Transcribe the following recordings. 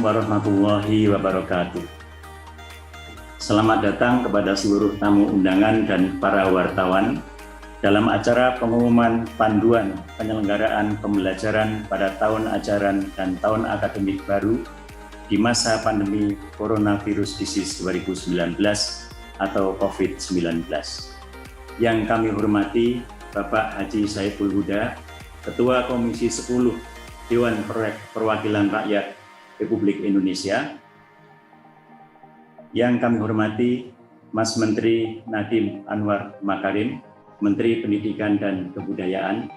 warahmatullahi wabarakatuh. Selamat datang kepada seluruh tamu undangan dan para wartawan dalam acara pengumuman panduan penyelenggaraan pembelajaran pada tahun ajaran dan tahun akademik baru di masa pandemi Coronavirus Disease 2019 atau COVID-19. Yang kami hormati Bapak Haji Saiful Huda, Ketua Komisi 10 Dewan Perwakilan Rakyat Republik Indonesia. Yang kami hormati Mas Menteri Nadiem Anwar Makarim, Menteri Pendidikan dan Kebudayaan.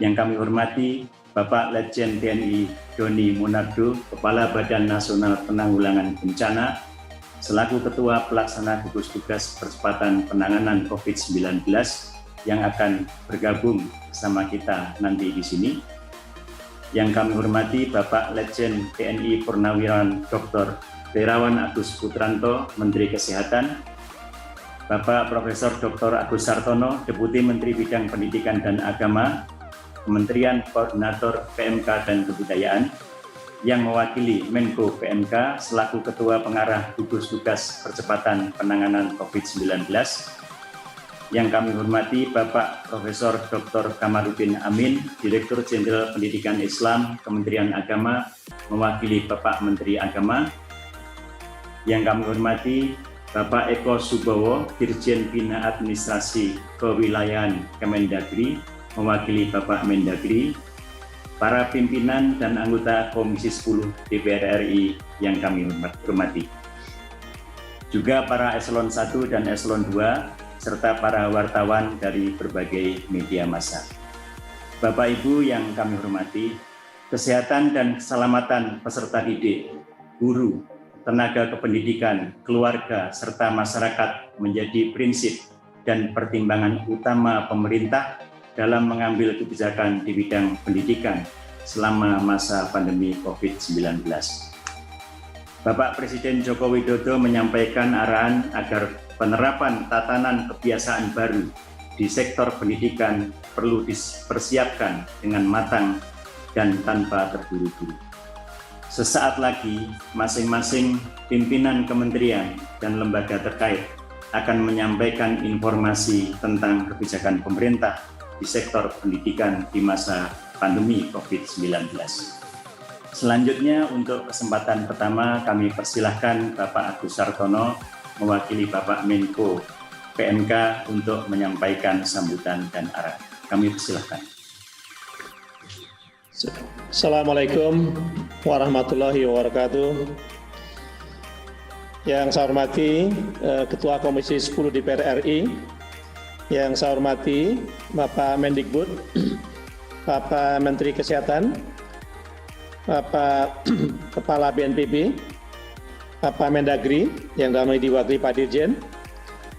Yang kami hormati Bapak Letjen TNI Doni Monardo, Kepala Badan Nasional Penanggulangan Bencana, selaku Ketua Pelaksana Gugus Tugas Percepatan Penanganan COVID-19 yang akan bergabung bersama kita nanti di sini. Yang kami hormati Bapak Letjen TNI Purnawirawan Dr. Terawan Agus Putranto, Menteri Kesehatan, Bapak Profesor Dr. Agus Sartono, Deputi Menteri Bidang Pendidikan dan Agama, Kementerian Koordinator PMK dan Kebudayaan, yang mewakili Menko PMK selaku Ketua Pengarah Gugus Tugas Percepatan Penanganan COVID-19, yang kami hormati Bapak Profesor Dr. Kamarudin Amin, Direktur Jenderal Pendidikan Islam Kementerian Agama, mewakili Bapak Menteri Agama. Yang kami hormati Bapak Eko Subowo, Dirjen Bina Administrasi Kewilayahan Kemendagri, mewakili Bapak Mendagri. Para pimpinan dan anggota Komisi 10 DPR RI yang kami hormati. Juga para Eselon 1 dan Eselon 2, serta para wartawan dari berbagai media massa. Bapak Ibu yang kami hormati, kesehatan dan keselamatan peserta didik, guru, tenaga kependidikan, keluarga, serta masyarakat menjadi prinsip dan pertimbangan utama pemerintah dalam mengambil kebijakan di bidang pendidikan selama masa pandemi COVID-19. Bapak Presiden Joko Widodo menyampaikan arahan agar penerapan tatanan kebiasaan baru di sektor pendidikan perlu dipersiapkan dengan matang dan tanpa terburu-buru. Sesaat lagi, masing-masing pimpinan kementerian dan lembaga terkait akan menyampaikan informasi tentang kebijakan pemerintah di sektor pendidikan di masa pandemi COVID-19. Selanjutnya, untuk kesempatan pertama kami persilahkan Bapak Agus Sartono mewakili Bapak Menko PMK untuk menyampaikan sambutan dan arahan. Kami persilahkan. Assalamualaikum warahmatullahi wabarakatuh. Yang saya hormati Ketua Komisi 10 DPR RI, yang saya hormati Bapak Mendikbud, Bapak Menteri Kesehatan, Bapak Kepala BNPB, Bapak Mendagri yang kami diwakili Pak Dirjen,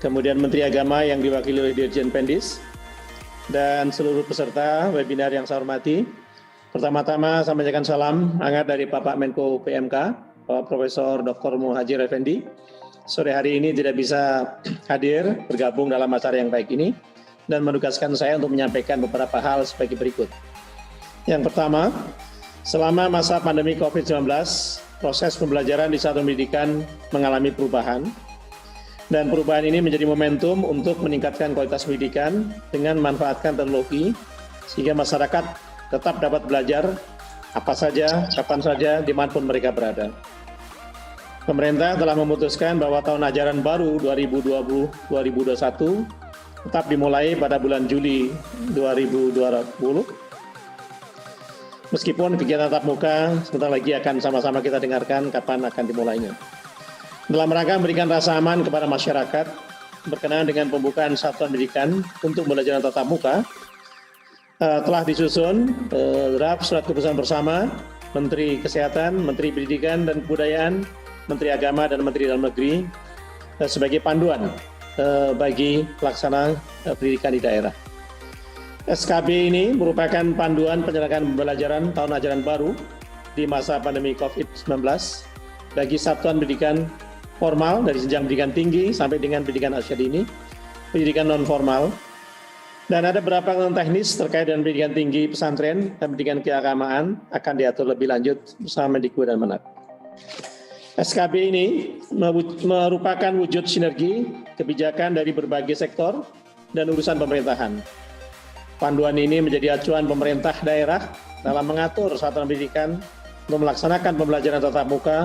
kemudian Menteri Agama yang diwakili oleh Dirjen Pendis, dan seluruh peserta webinar yang saya hormati. Pertama-tama saya menyampaikan salam hangat dari Bapak Menko PMK, Bapak Profesor Dr. Muhadjir Effendi. Sore hari ini tidak bisa hadir bergabung dalam acara yang baik ini dan menugaskan saya untuk menyampaikan beberapa hal sebagai berikut. Yang pertama, selama masa pandemi COVID-19, proses pembelajaran di satuan pendidikan mengalami perubahan, dan perubahan ini menjadi momentum untuk meningkatkan kualitas pendidikan dengan memanfaatkan teknologi, sehingga masyarakat tetap dapat belajar apa saja, kapan saja, dimanapun mereka berada. Pemerintah telah memutuskan bahwa tahun ajaran baru 2020-2021 tetap dimulai pada bulan Juli 2020. Meskipun kegiatan tatap muka sebentar lagi akan sama-sama kita dengarkan kapan akan dimulainya. Dalam rangka memberikan rasa aman kepada masyarakat berkenaan dengan pembukaan satuan pendidikan untuk pembelajaran tatap muka, telah disusun draft surat keputusan bersama Menteri Kesehatan, Menteri Pendidikan dan Kebudayaan, Menteri Agama dan Menteri Dalam Negeri sebagai panduan bagi pelaksana pendidikan di daerah. SKB ini merupakan panduan penyelenggaraan pembelajaran tahun ajaran baru di masa pandemi COVID-19 bagi satuan pendidikan formal dari jenjang pendidikan tinggi sampai dengan pendidikan asia dini, pendidikan non formal, dan ada beberapa teknis terkait dengan pendidikan tinggi pesantren dan pendidikan keagamaan akan diatur lebih lanjut bersama Mendikbud dan Menak. SKB ini merupakan wujud sinergi kebijakan dari berbagai sektor dan urusan pemerintahan. Panduan ini menjadi acuan pemerintah daerah dalam mengatur satuan pendidikan untuk melaksanakan pembelajaran tatap muka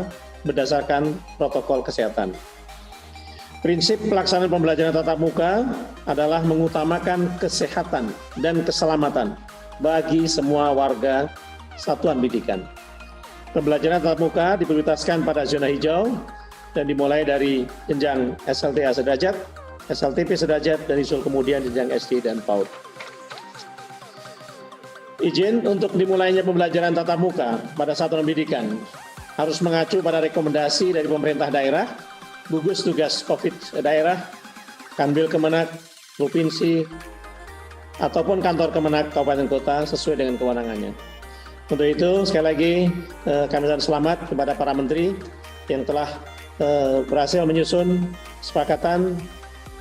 berdasarkan protokol kesehatan. Prinsip pelaksanaan pembelajaran tatap muka adalah mengutamakan kesehatan dan keselamatan bagi semua warga satuan pendidikan. Pembelajaran tatap muka diprioritaskan pada zona hijau dan dimulai dari jenjang SLTA sederajat, SLTP sederajat, dan disusul kemudian jenjang SD dan PAUD. Izin untuk dimulainya pembelajaran tatap muka pada satuan pendidikan harus mengacu pada rekomendasi dari pemerintah daerah, gugus tugas COVID daerah, Kanwil Kemenak, provinsi, ataupun kantor Kemenak kabupaten kota sesuai dengan kewenangannya. Untuk itu, sekali lagi kami ucapkan selamat kepada para menteri yang telah berhasil menyusun kesepakatan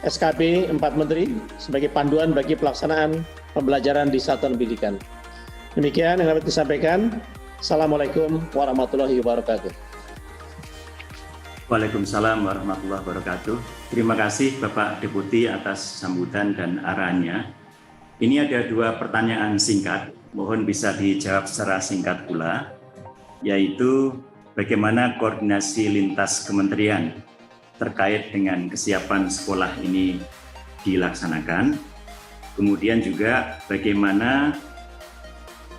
SKB 4 menteri sebagai panduan bagi pelaksanaan pembelajaran di satuan pendidikan. Demikian yang dapat disampaikan. Assalamualaikum warahmatullahi wabarakatuh. Waalaikumsalam warahmatullahi wabarakatuh. Terima kasih Bapak Deputi atas sambutan dan arahannya. Ini ada 2 pertanyaan singkat. Mohon bisa dijawab secara singkat pula, yaitu bagaimana koordinasi lintas kementerian terkait dengan kesiapan sekolah ini dilaksanakan. Kemudian juga bagaimana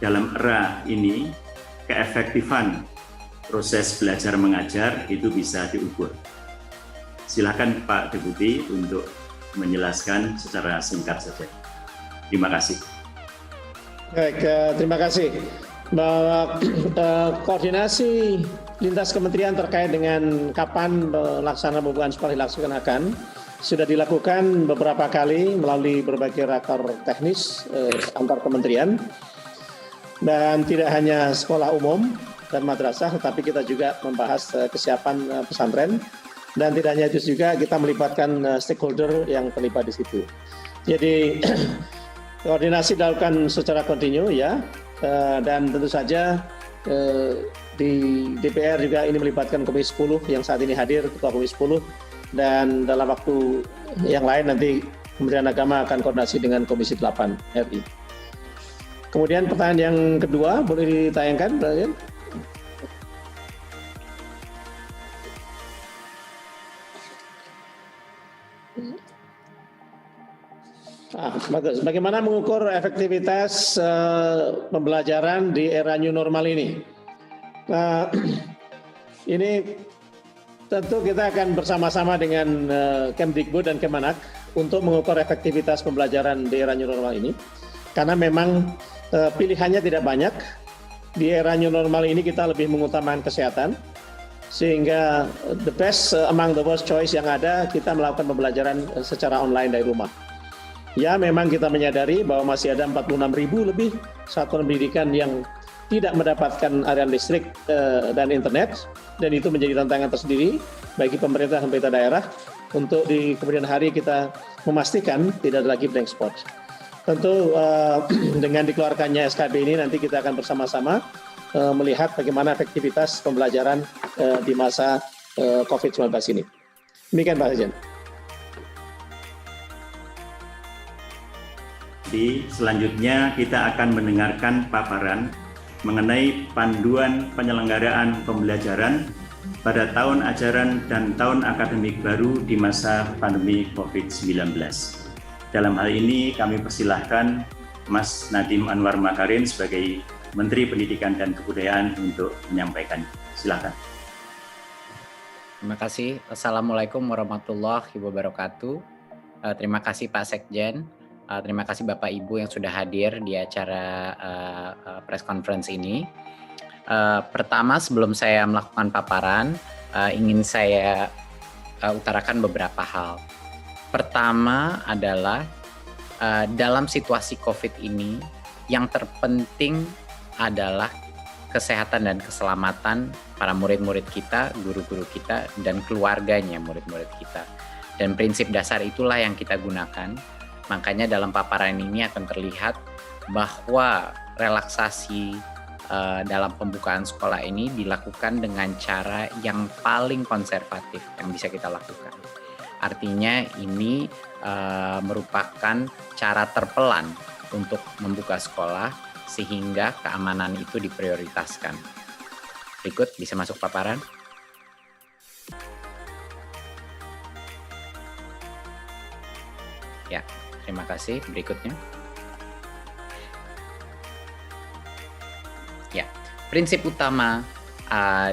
dalam era ini keefektifan proses belajar mengajar itu bisa diukur. Silakan Pak Deputi untuk menjelaskan secara singkat saja. Terima kasih. Baik, terima kasih. Bahwa koordinasi lintas kementerian terkait dengan kapan pelaksanaan pembukaan sekolah dilaksanakan sudah dilakukan beberapa kali melalui berbagai rakor teknis antar kementerian, dan tidak hanya sekolah umum dan madrasah, tetapi kita juga membahas kesiapan pesantren, dan tidak hanya itu juga kita melibatkan stakeholder yang terlibat di situ. Jadi koordinasi dilakukan secara kontinu ya, dan tentu saja di DPR juga ini melibatkan Komisi 10 yang saat ini hadir, Ketua Komisi 10, dan dalam waktu yang lain nanti Kementerian Agama akan koordinasi dengan Komisi 8 RI. Kemudian pertanyaan yang kedua boleh ditayangkan, Brian? Bagus. Bagaimana mengukur efektivitas pembelajaran di era new normal ini? Ini tentu kita akan bersama-sama dengan Kemdikbud dan Kemenak untuk mengukur efektivitas pembelajaran di era new normal ini. Karena memang pilihannya tidak banyak. Di era new normal ini kita lebih mengutamakan kesehatan, sehingga the best among the worst choice yang ada, kita melakukan pembelajaran secara online dari rumah. Ya, memang kita menyadari bahwa masih ada 46.000 lebih satuan pendidikan yang tidak mendapatkan aliran listrik dan internet, dan itu menjadi tantangan tersendiri bagi pemerintah dan pemerintah daerah untuk di kemudian hari kita memastikan tidak ada lagi blank spot. Tentu dengan dikeluarkannya SKB ini nanti kita akan bersama-sama melihat bagaimana efektivitas pembelajaran di masa COVID-19 ini. Demikian Pak Sekjen. Selanjutnya kita akan mendengarkan paparan mengenai panduan penyelenggaraan pembelajaran pada tahun ajaran dan tahun akademik baru di masa pandemi COVID-19. Dalam hal ini kami persilahkan Mas Nadiem Anwar Makarim sebagai Menteri Pendidikan dan Kebudayaan untuk menyampaikan. Silakan. Terima kasih. Assalamualaikum warahmatullahi wabarakatuh. Terima kasih Pak Sekjen. Terima kasih Bapak Ibu yang sudah hadir di acara press conference ini. Pertama, sebelum saya melakukan paparan, ingin saya utarakan beberapa hal. Pertama adalah dalam situasi COVID ini, yang terpenting adalah kesehatan dan keselamatan para murid-murid kita, guru-guru kita, dan keluarganya murid-murid kita. Dan prinsip dasar itulah yang kita gunakan. Makanya dalam paparan ini akan terlihat bahwa relaksasi dalam pembukaan sekolah ini dilakukan dengan cara yang paling konservatif yang bisa kita lakukan. Artinya ini merupakan cara terpelan untuk membuka sekolah sehingga keamanan itu diprioritaskan. Berikut bisa masuk paparan. Ya, terima kasih. Berikutnya. Ya, prinsip utama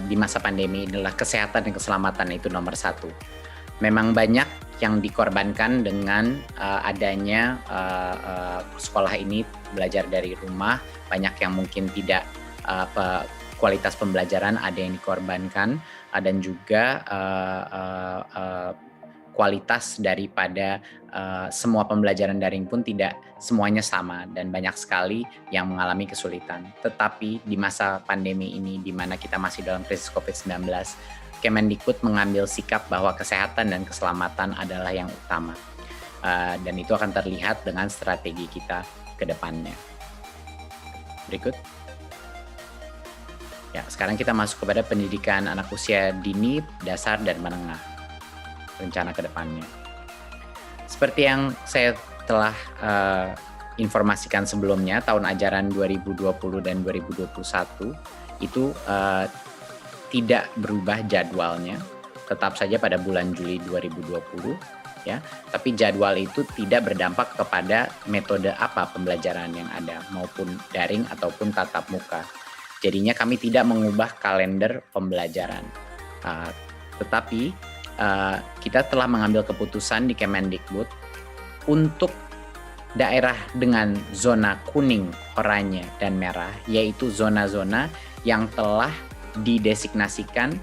di masa pandemi adalah kesehatan dan keselamatan, itu nomor 1. Memang banyak yang dikorbankan dengan adanya sekolah ini belajar dari rumah. Banyak yang mungkin tidak kualitas pembelajaran ada yang dikorbankan, dan juga kualitas daripada semua pembelajaran daring pun tidak semuanya sama dan banyak sekali yang mengalami kesulitan. Tetapi di masa pandemi ini di mana kita masih dalam krisis COVID-19, Kemendikbud mengambil sikap bahwa kesehatan dan keselamatan adalah yang utama. Dan itu akan terlihat dengan strategi kita ke depannya. Berikut. Ya, sekarang kita masuk kepada pendidikan anak usia dini, dasar, dan menengah. Rencana ke depannya. Seperti yang saya telah informasikan sebelumnya, tahun ajaran 2020 dan 2021 itu tidak berubah jadwalnya, tetap saja pada bulan Juli 2020 ya. Tapi jadwal itu tidak berdampak kepada metode apa pembelajaran yang ada, maupun daring ataupun tatap muka. Jadinya kami tidak mengubah kalender pembelajaran. Tetapi kita telah mengambil keputusan di Kemendikbud untuk daerah dengan zona kuning, oranye, dan merah, yaitu zona-zona yang telah didesignasikan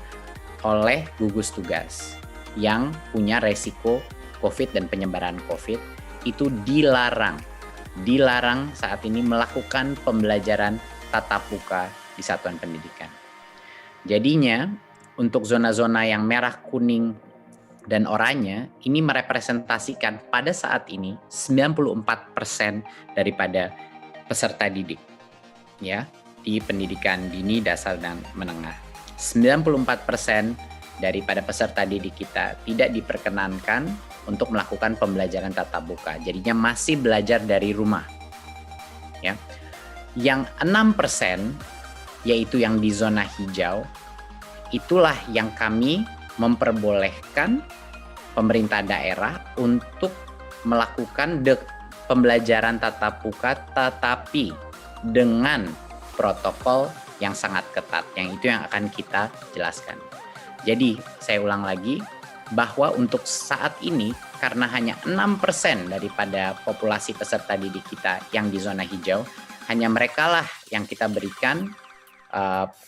oleh gugus tugas yang punya resiko COVID dan penyebaran COVID, itu dilarang saat ini melakukan pembelajaran tatap muka di satuan pendidikan. Jadinya untuk zona-zona yang merah, kuning, dan oranye ini merepresentasikan pada saat ini 94% daripada peserta didik ya di pendidikan dini, dasar, dan menengah. 94% daripada peserta didik kita tidak diperkenankan untuk melakukan pembelajaran tatap muka. Jadinya masih belajar dari rumah. Ya. Yang 6% yaitu yang di zona hijau, itulah yang kami memperbolehkan pemerintah daerah untuk melakukan pembelajaran tatap muka, tetapi dengan protokol yang sangat ketat, yang itu yang akan kita jelaskan. Jadi saya ulang lagi bahwa untuk saat ini karena hanya 6% daripada populasi peserta didik kita yang di zona hijau, hanya merekalah yang kita berikan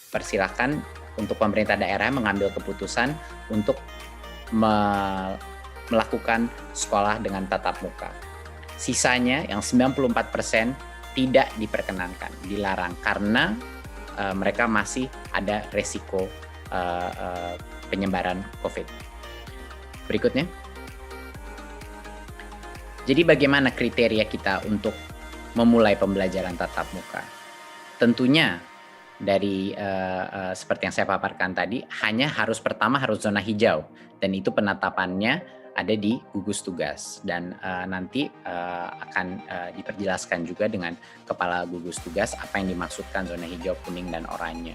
persilakan untuk pemerintah daerah mengambil keputusan untuk melakukan sekolah dengan tatap muka. Sisanya yang 94% tidak diperkenankan, dilarang karena mereka masih ada resiko penyebaran COVID. Berikutnya. Jadi bagaimana kriteria kita untuk memulai pembelajaran tatap muka? Tentunya dari seperti yang saya paparkan tadi, hanya pertama harus zona hijau, dan itu penetapannya ada di gugus tugas, dan nanti akan diperjelaskan juga dengan kepala gugus tugas apa yang dimaksudkan zona hijau, kuning, dan oranye.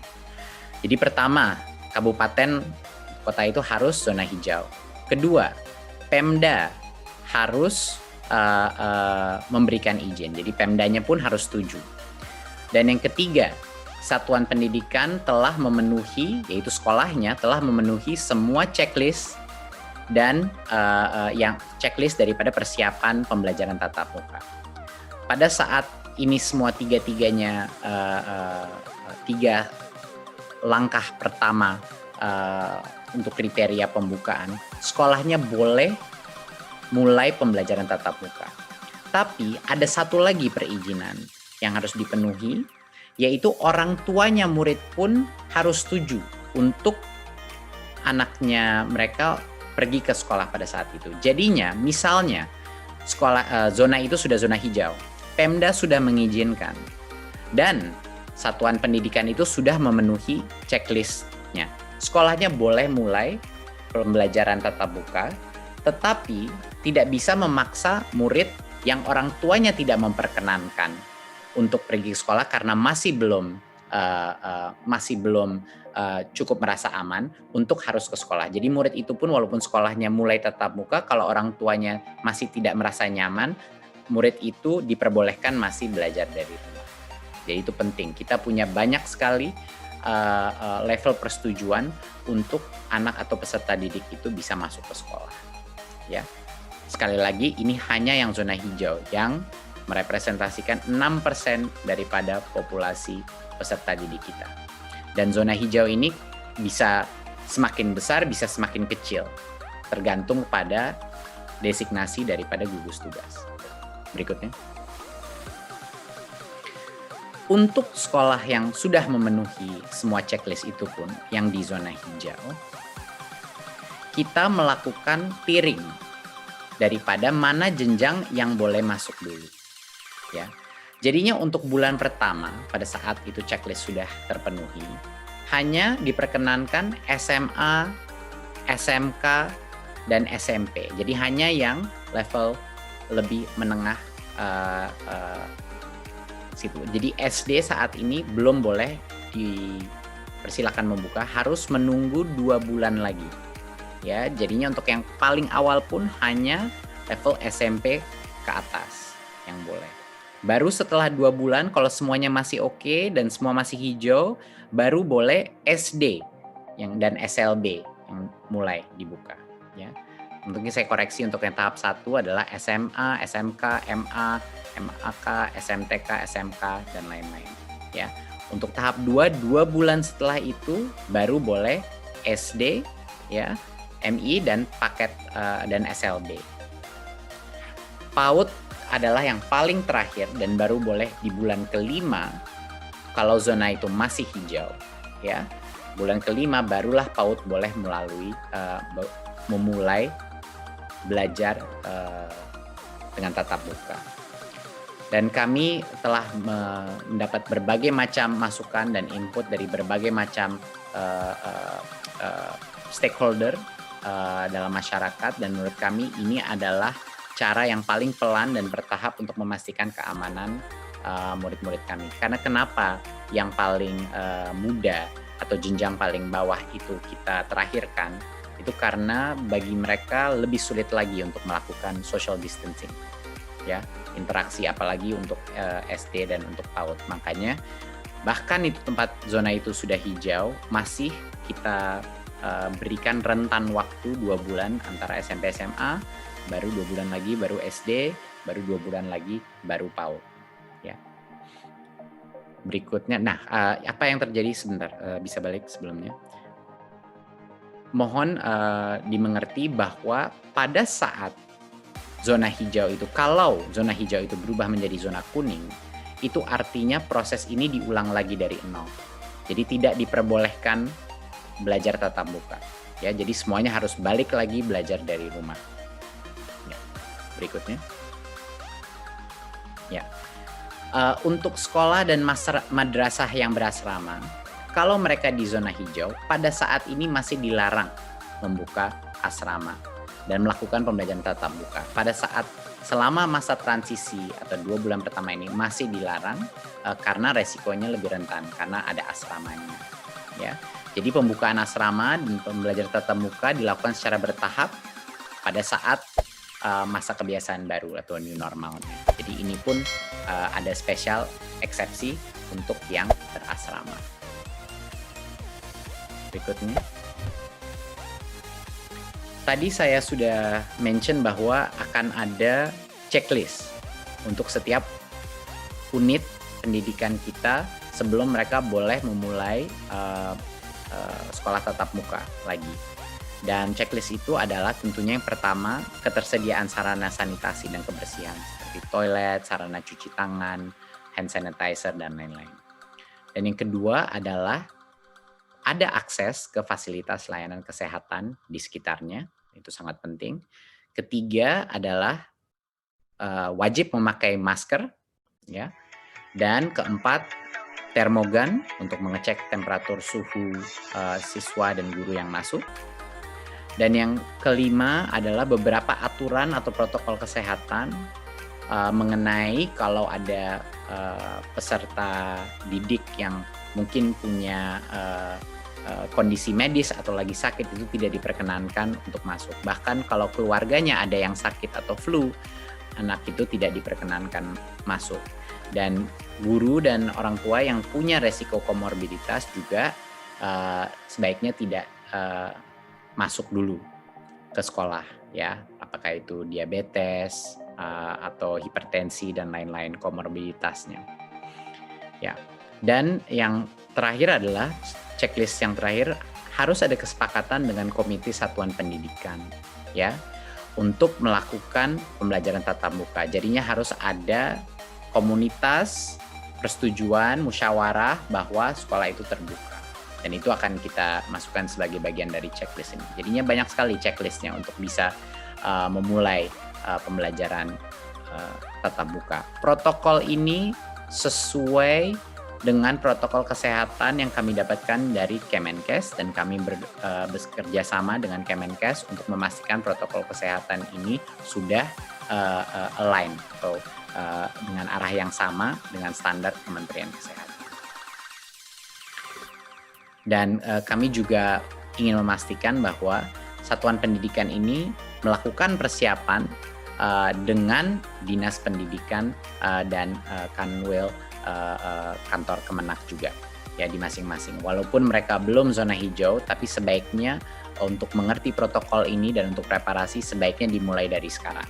Jadi pertama, kabupaten kota itu harus zona hijau. Kedua, Pemda harus memberikan izin, jadi Pemdanya pun harus setuju. Dan yang ketiga, satuan pendidikan telah memenuhi, yaitu sekolahnya telah memenuhi semua checklist dan yang checklist daripada persiapan pembelajaran tatap muka. Pada saat ini semua tiga langkah pertama untuk kriteria pembukaan, sekolahnya boleh mulai pembelajaran tatap muka. Tapi ada satu lagi perizinan yang harus dipenuhi, yaitu orang tuanya murid pun harus setuju untuk anaknya mereka pergi ke sekolah pada saat itu. Jadinya misalnya zona itu sudah zona hijau, Pemda sudah mengizinkan, dan satuan pendidikan itu sudah memenuhi checklist-nya. Sekolahnya boleh mulai pembelajaran tatap muka, tetapi tidak bisa memaksa murid yang orang tuanya tidak memperkenankan untuk pergi ke sekolah karena masih belum cukup merasa aman untuk harus ke sekolah. Jadi murid itu pun walaupun sekolahnya mulai tatap muka, kalau orang tuanya masih tidak merasa nyaman, murid itu diperbolehkan masih belajar dari rumah. Jadi itu penting. Kita punya banyak sekali level persetujuan untuk anak atau peserta didik itu bisa masuk ke sekolah. Ya, sekali lagi ini hanya yang zona hijau yang merepresentasikan 6% daripada populasi peserta didik kita. Dan zona hijau ini bisa semakin besar, bisa semakin kecil, tergantung pada designasi daripada gugus tugas. Berikutnya. Untuk sekolah yang sudah memenuhi semua checklist itu pun, yang di zona hijau, kita melakukan tiering daripada mana jenjang yang boleh masuk dulu. Ya. Jadinya untuk bulan pertama, pada saat itu checklist sudah terpenuhi, hanya diperkenankan SMA, SMK, dan SMP. Jadi hanya yang level lebih menengah situ. Jadi SD saat ini belum boleh dipersilakan membuka, harus menunggu 2 bulan lagi. Ya, jadinya untuk yang paling awal pun hanya level SMP ke atas yang boleh. Baru setelah 2 bulan kalau semuanya masih oke dan semua masih hijau, baru boleh SD dan SLB yang mulai dibuka. Ya. Mungkin saya koreksi untuk yang tahap 1 adalah SMA, SMK, MA, MAK, SMTK, SMK, dan lain-lain. Ya. Untuk tahap 2 bulan setelah itu baru boleh SD, ya, MI dan paket dan SLB. PAUD adalah yang paling terakhir dan baru boleh di bulan kelima kalau zona itu masih hijau. Ya, bulan kelima barulah PAUD boleh memulai belajar dengan tatap muka. Dan kami telah mendapat berbagai macam masukan dan input dari berbagai macam stakeholder dalam masyarakat, dan menurut kami ini adalah cara yang paling pelan dan bertahap untuk memastikan keamanan murid-murid kami. Karena kenapa yang paling muda atau jenjang paling bawah itu kita terakhirkan? Itu karena bagi mereka lebih sulit lagi untuk melakukan social distancing, ya, interaksi, apalagi untuk SD dan untuk PAUD. Makanya bahkan itu tempat zona itu sudah hijau, masih kita berikan rentan waktu 2 bulan antara SMP SMA, baru 2 bulan lagi baru SD, baru 2 bulan lagi baru PAUD. Ya. Berikutnya, nah apa yang terjadi sebentar, bisa balik sebelumnya. Mohon dimengerti bahwa pada saat zona hijau itu, kalau zona hijau itu berubah menjadi zona kuning, itu artinya proses ini diulang lagi dari nol. Jadi tidak diperbolehkan belajar tatap muka. Ya, jadi semuanya harus balik lagi belajar dari rumah. Ya. Berikutnya. Ya. Untuk sekolah dan madrasah yang berasrama, kalau mereka di zona hijau, pada saat ini masih dilarang membuka asrama dan melakukan pembelajaran tatap muka. Pada saat selama masa transisi atau 2 bulan pertama ini masih dilarang karena resikonya lebih rentan karena ada asramanya. Ya, jadi pembukaan asrama dan pembelajaran tatap muka dilakukan secara bertahap pada saat masa kebiasaan baru atau new normalnya. Jadi ini pun ada spesial eksepsi untuk yang berasrama. Berikutnya. Tadi saya sudah mention bahwa akan ada checklist untuk setiap unit pendidikan kita sebelum mereka boleh memulai sekolah tatap muka lagi. Dan checklist itu adalah tentunya yang pertama, ketersediaan sarana sanitasi dan kebersihan seperti toilet, sarana cuci tangan, hand sanitizer, dan lain-lain. Dan yang kedua adalah ada akses ke fasilitas layanan kesehatan di sekitarnya, itu sangat penting. Ketiga adalah wajib memakai masker, ya. Dan keempat, termogan untuk mengecek temperatur suhu siswa dan guru yang masuk. Dan yang kelima adalah beberapa aturan atau protokol kesehatan mengenai kalau ada peserta didik yang mungkin punya kondisi medis atau lagi sakit, itu tidak diperkenankan untuk masuk. Bahkan kalau keluarganya ada yang sakit atau flu, anak itu tidak diperkenankan masuk. Dan guru dan orang tua yang punya resiko komorbiditas juga sebaiknya tidak masuk dulu ke sekolah, ya, apakah itu diabetes atau hipertensi dan lain-lain komorbiditasnya, ya. Dan yang terakhir adalah checklist yang terakhir, harus ada kesepakatan dengan komite satuan pendidikan, ya, untuk melakukan pembelajaran tatap muka. Jadinya harus ada komunitas persetujuan musyawarah bahwa sekolah itu terbuka. Dan itu akan kita masukkan sebagai bagian dari checklist ini. Jadinya banyak sekali checklistnya untuk bisa memulai pembelajaran tatap muka. Protokol ini sesuai dengan protokol kesehatan yang kami dapatkan dari Kemenkes, dan kami bekerja sama dengan Kemenkes untuk memastikan protokol kesehatan ini sudah align atau dengan arah yang sama dengan standar Kementerian Kesehatan. Dan kami juga ingin memastikan bahwa satuan pendidikan ini melakukan persiapan dengan Dinas Pendidikan dan Kanwil kantor Kemenak juga, ya, di masing-masing. Walaupun mereka belum zona hijau, tapi sebaiknya untuk mengerti protokol ini dan untuk preparasi sebaiknya dimulai dari sekarang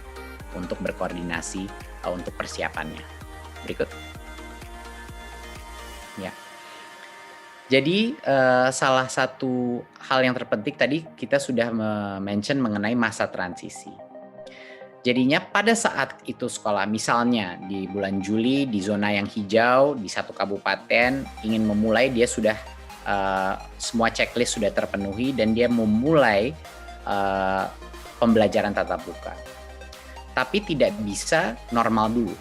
untuk berkoordinasi untuk persiapannya. Berikut. Ya. Jadi salah satu hal yang terpenting tadi kita sudah mention mengenai masa transisi. Jadinya pada saat itu sekolah, misalnya di bulan Juli di zona yang hijau di satu kabupaten ingin memulai, dia sudah semua checklist sudah terpenuhi dan dia memulai pembelajaran tatap muka. Tapi tidak bisa normal dulu.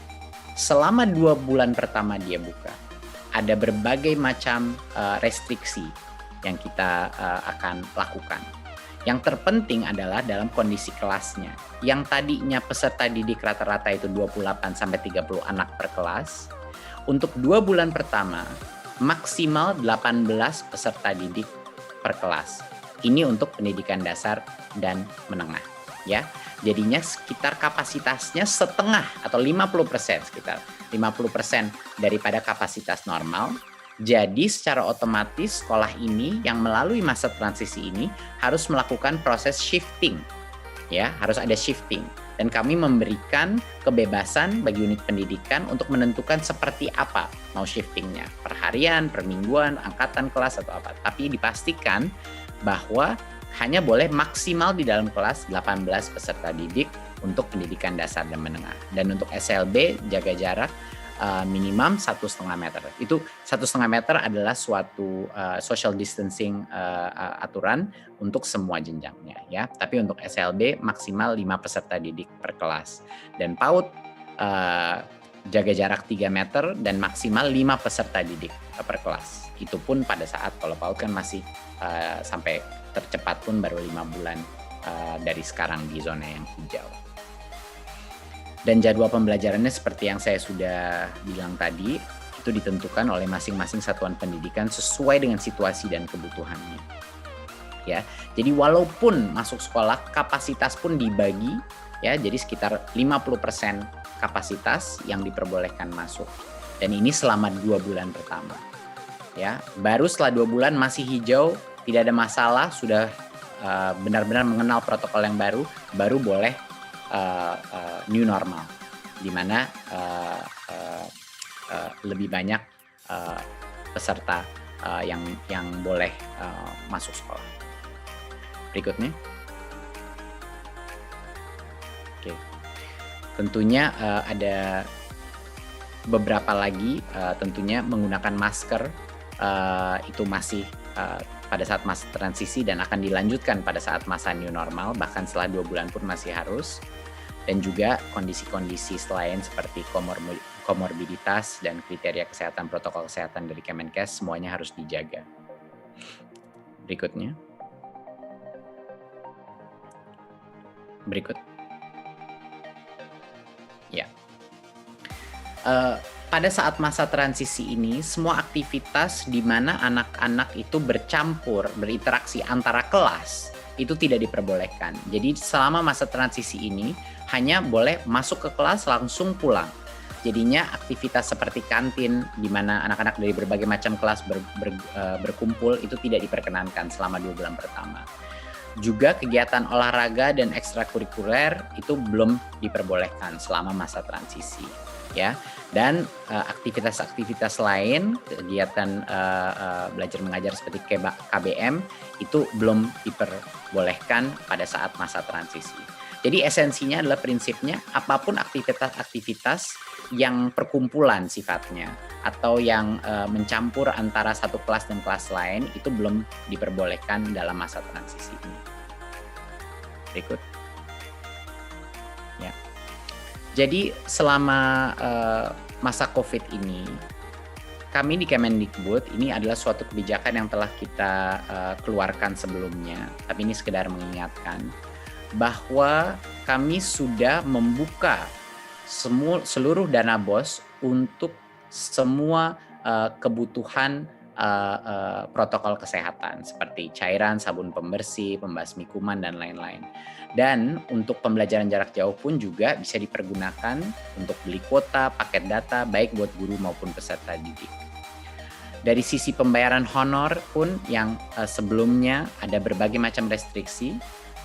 Selama 2 bulan pertama dia buka, ada berbagai macam restriksi yang kita akan lakukan. Yang terpenting adalah dalam kondisi kelasnya. Yang tadinya peserta didik rata-rata itu 28-30 anak per kelas, untuk 2 bulan pertama maksimal 18 peserta didik per kelas. Ini untuk pendidikan dasar dan menengah, ya. Jadinya sekitar kapasitasnya setengah atau 50%, sekitar 50% daripada kapasitas normal. Jadi secara otomatis sekolah ini yang melalui masa transisi ini harus melakukan proses shifting, ya, harus ada shifting. Dan kami memberikan kebebasan bagi unit pendidikan untuk menentukan seperti apa mau shiftingnya, per harian, per mingguan, angkatan kelas atau apa. Tapi dipastikan bahwa hanya boleh maksimal di dalam kelas 18 peserta didik untuk pendidikan dasar dan menengah. Dan untuk SLB jaga jarak minimum 1,5 meter. Itu 1,5 meter adalah suatu social distancing aturan untuk semua jenjangnya, ya. Tapi untuk SLB maksimal 5 peserta didik per kelas. Dan PAUD jaga jarak 3 meter dan maksimal 5 peserta didik per kelas. Itu pun pada saat kalau PAUD kan masih sampai tercepat pun baru 5 bulan dari sekarang di zona yang hijau. Dan jadwal pembelajarannya seperti yang saya sudah bilang tadi, itu ditentukan oleh masing-masing satuan pendidikan sesuai dengan situasi dan kebutuhannya. Ya, jadi walaupun masuk sekolah kapasitas pun dibagi, ya, jadi sekitar 50% kapasitas yang diperbolehkan masuk. Dan ini selama 2 bulan pertama. Ya, baru setelah 2 bulan masih hijau, tidak ada masalah, sudah benar-benar mengenal protokol yang baru boleh new normal, di mana lebih banyak peserta yang boleh masuk sekolah. Berikutnya, oke. Tentunya ada beberapa lagi, tentunya menggunakan masker itu masih pada saat masa transisi dan akan dilanjutkan pada saat masa new normal, bahkan setelah 2 bulan pun masih harus. Dan juga kondisi-kondisi selain seperti komorbiditas dan kriteria kesehatan, protokol kesehatan dari Kemenkes semuanya harus dijaga. Berikutnya. Berikut. Ya. Pada saat masa transisi ini, semua aktivitas di mana anak-anak itu bercampur, berinteraksi antara kelas, itu tidak diperbolehkan. Jadi selama masa transisi ini, hanya boleh masuk ke kelas langsung pulang. Jadinya aktivitas seperti kantin, di mana anak-anak dari berbagai macam kelas berkumpul, itu tidak diperkenankan selama 2 bulan pertama. Juga kegiatan olahraga dan ekstrakurikuler itu belum diperbolehkan selama masa transisi. Ya, dan aktivitas-aktivitas lain, kegiatan belajar mengajar seperti KBM itu belum diperbolehkan pada saat masa transisi. Jadi esensinya adalah prinsipnya apapun aktivitas-aktivitas yang perkumpulan sifatnya atau yang mencampur antara satu kelas dan kelas lain itu belum diperbolehkan dalam masa transisi ini. Berikut. Ya. Jadi selama masa COVID ini, kami di Kemendikbud ini adalah suatu kebijakan yang telah kita keluarkan sebelumnya, tapi ini sekedar mengingatkan bahwa kami sudah membuka seluruh dana BOS untuk semua kebutuhan protokol kesehatan seperti cairan, sabun pembersih, pembasmi kuman, dan lain-lain. Dan untuk pembelajaran jarak jauh pun juga bisa dipergunakan untuk beli kuota, paket data, baik buat guru maupun peserta didik. Dari sisi pembayaran honor pun yang sebelumnya ada berbagai macam restriksi,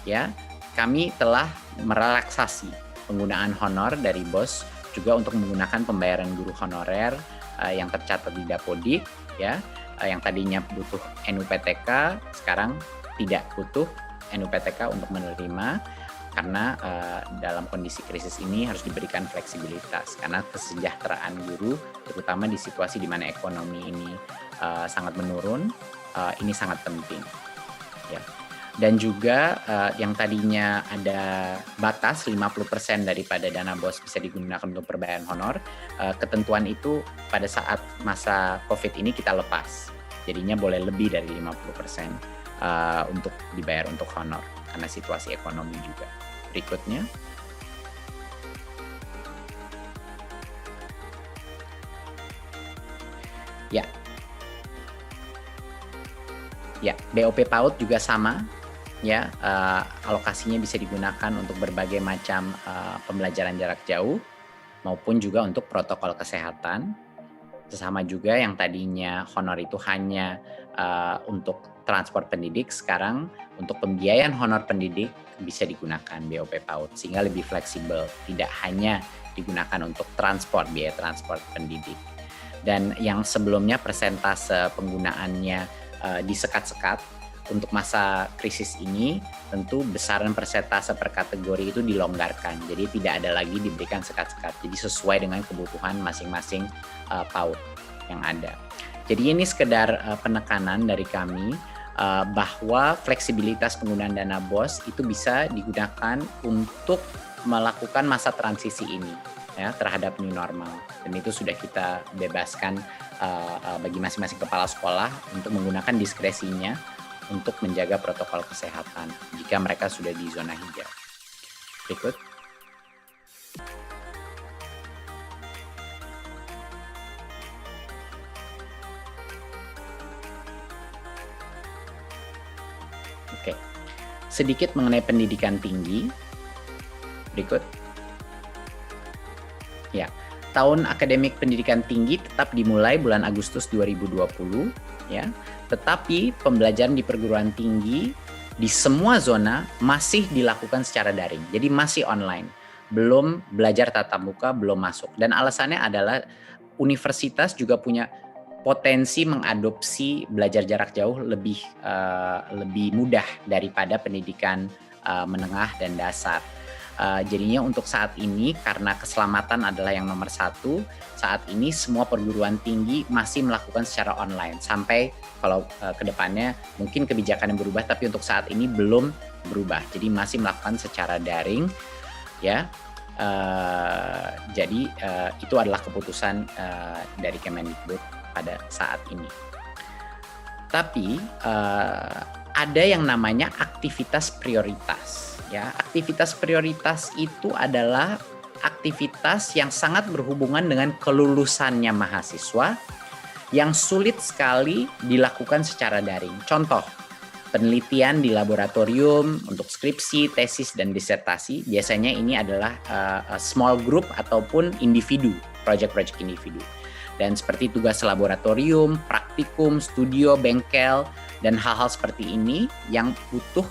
ya, kami telah merelaksasi penggunaan honor dari BOS juga untuk menggunakan pembayaran guru honorer yang tercatat di Dapodik, ya, yang tadinya butuh NUPTK sekarang tidak butuh NUPTK untuk menerima karena dalam kondisi krisis ini harus diberikan fleksibilitas karena kesejahteraan guru terutama di situasi di mana ekonomi ini sangat menurun, ini sangat penting, ya. Dan juga yang tadinya ada batas 50% daripada dana BOS bisa digunakan untuk pembayaran honor, ketentuan itu pada saat masa COVID ini kita lepas. Jadinya boleh lebih dari 50% untuk dibayar untuk honor karena situasi ekonomi juga. Berikutnya. Ya. Ya, BOP PAUD juga sama. Ya, alokasinya bisa digunakan untuk berbagai macam pembelajaran jarak jauh maupun juga untuk protokol kesehatan. Sama juga yang tadinya honor itu hanya untuk transport pendidik, sekarang untuk pembiayaan honor pendidik bisa digunakan BOP PAUD sehingga lebih fleksibel, tidak hanya digunakan untuk transport, biaya transport pendidik. Dan yang sebelumnya persentase penggunaannya disekat-sekat, untuk masa krisis ini tentu besaran persentase per kategori itu dilonggarkan, jadi tidak ada lagi diberikan sekat-sekat, jadi sesuai dengan kebutuhan masing-masing PAUD yang ada. Jadi ini sekedar penekanan dari kami bahwa fleksibilitas penggunaan dana BOS itu bisa digunakan untuk melakukan masa transisi ini, ya, terhadap new normal, dan itu sudah kita bebaskan bagi masing-masing kepala sekolah untuk menggunakan diskresinya untuk menjaga protokol kesehatan jika mereka sudah di zona hijau. Berikut. Oke. Sedikit mengenai pendidikan tinggi. Berikut. Ya. Tahun akademik pendidikan tinggi tetap dimulai bulan Agustus 2020, ya. Tetapi pembelajaran di perguruan tinggi di semua zona masih dilakukan secara daring. Jadi masih online. Belum belajar tatap muka, belum masuk. Dan alasannya adalah universitas juga punya potensi mengadopsi belajar jarak jauh lebih mudah daripada pendidikan menengah dan dasar. Jadinya untuk saat ini karena keselamatan adalah yang nomor satu, saat ini semua perguruan tinggi masih melakukan secara online sampai kalau ke depannya mungkin kebijakan yang berubah, tapi untuk saat ini belum berubah. Jadi masih melakukan secara daring, ya. Jadi itu adalah keputusan dari Kemendikbud pada saat ini. Tapi ada yang namanya aktivitas prioritas. Ya, aktivitas prioritas itu adalah aktivitas yang sangat berhubungan dengan kelulusannya mahasiswa yang sulit sekali dilakukan secara daring. Contoh, penelitian di laboratorium untuk skripsi, tesis, dan disertasi. Biasanya ini adalah small group ataupun individu, project-project individu. Dan seperti tugas laboratorium, praktikum, studio, bengkel, dan hal-hal seperti ini yang butuh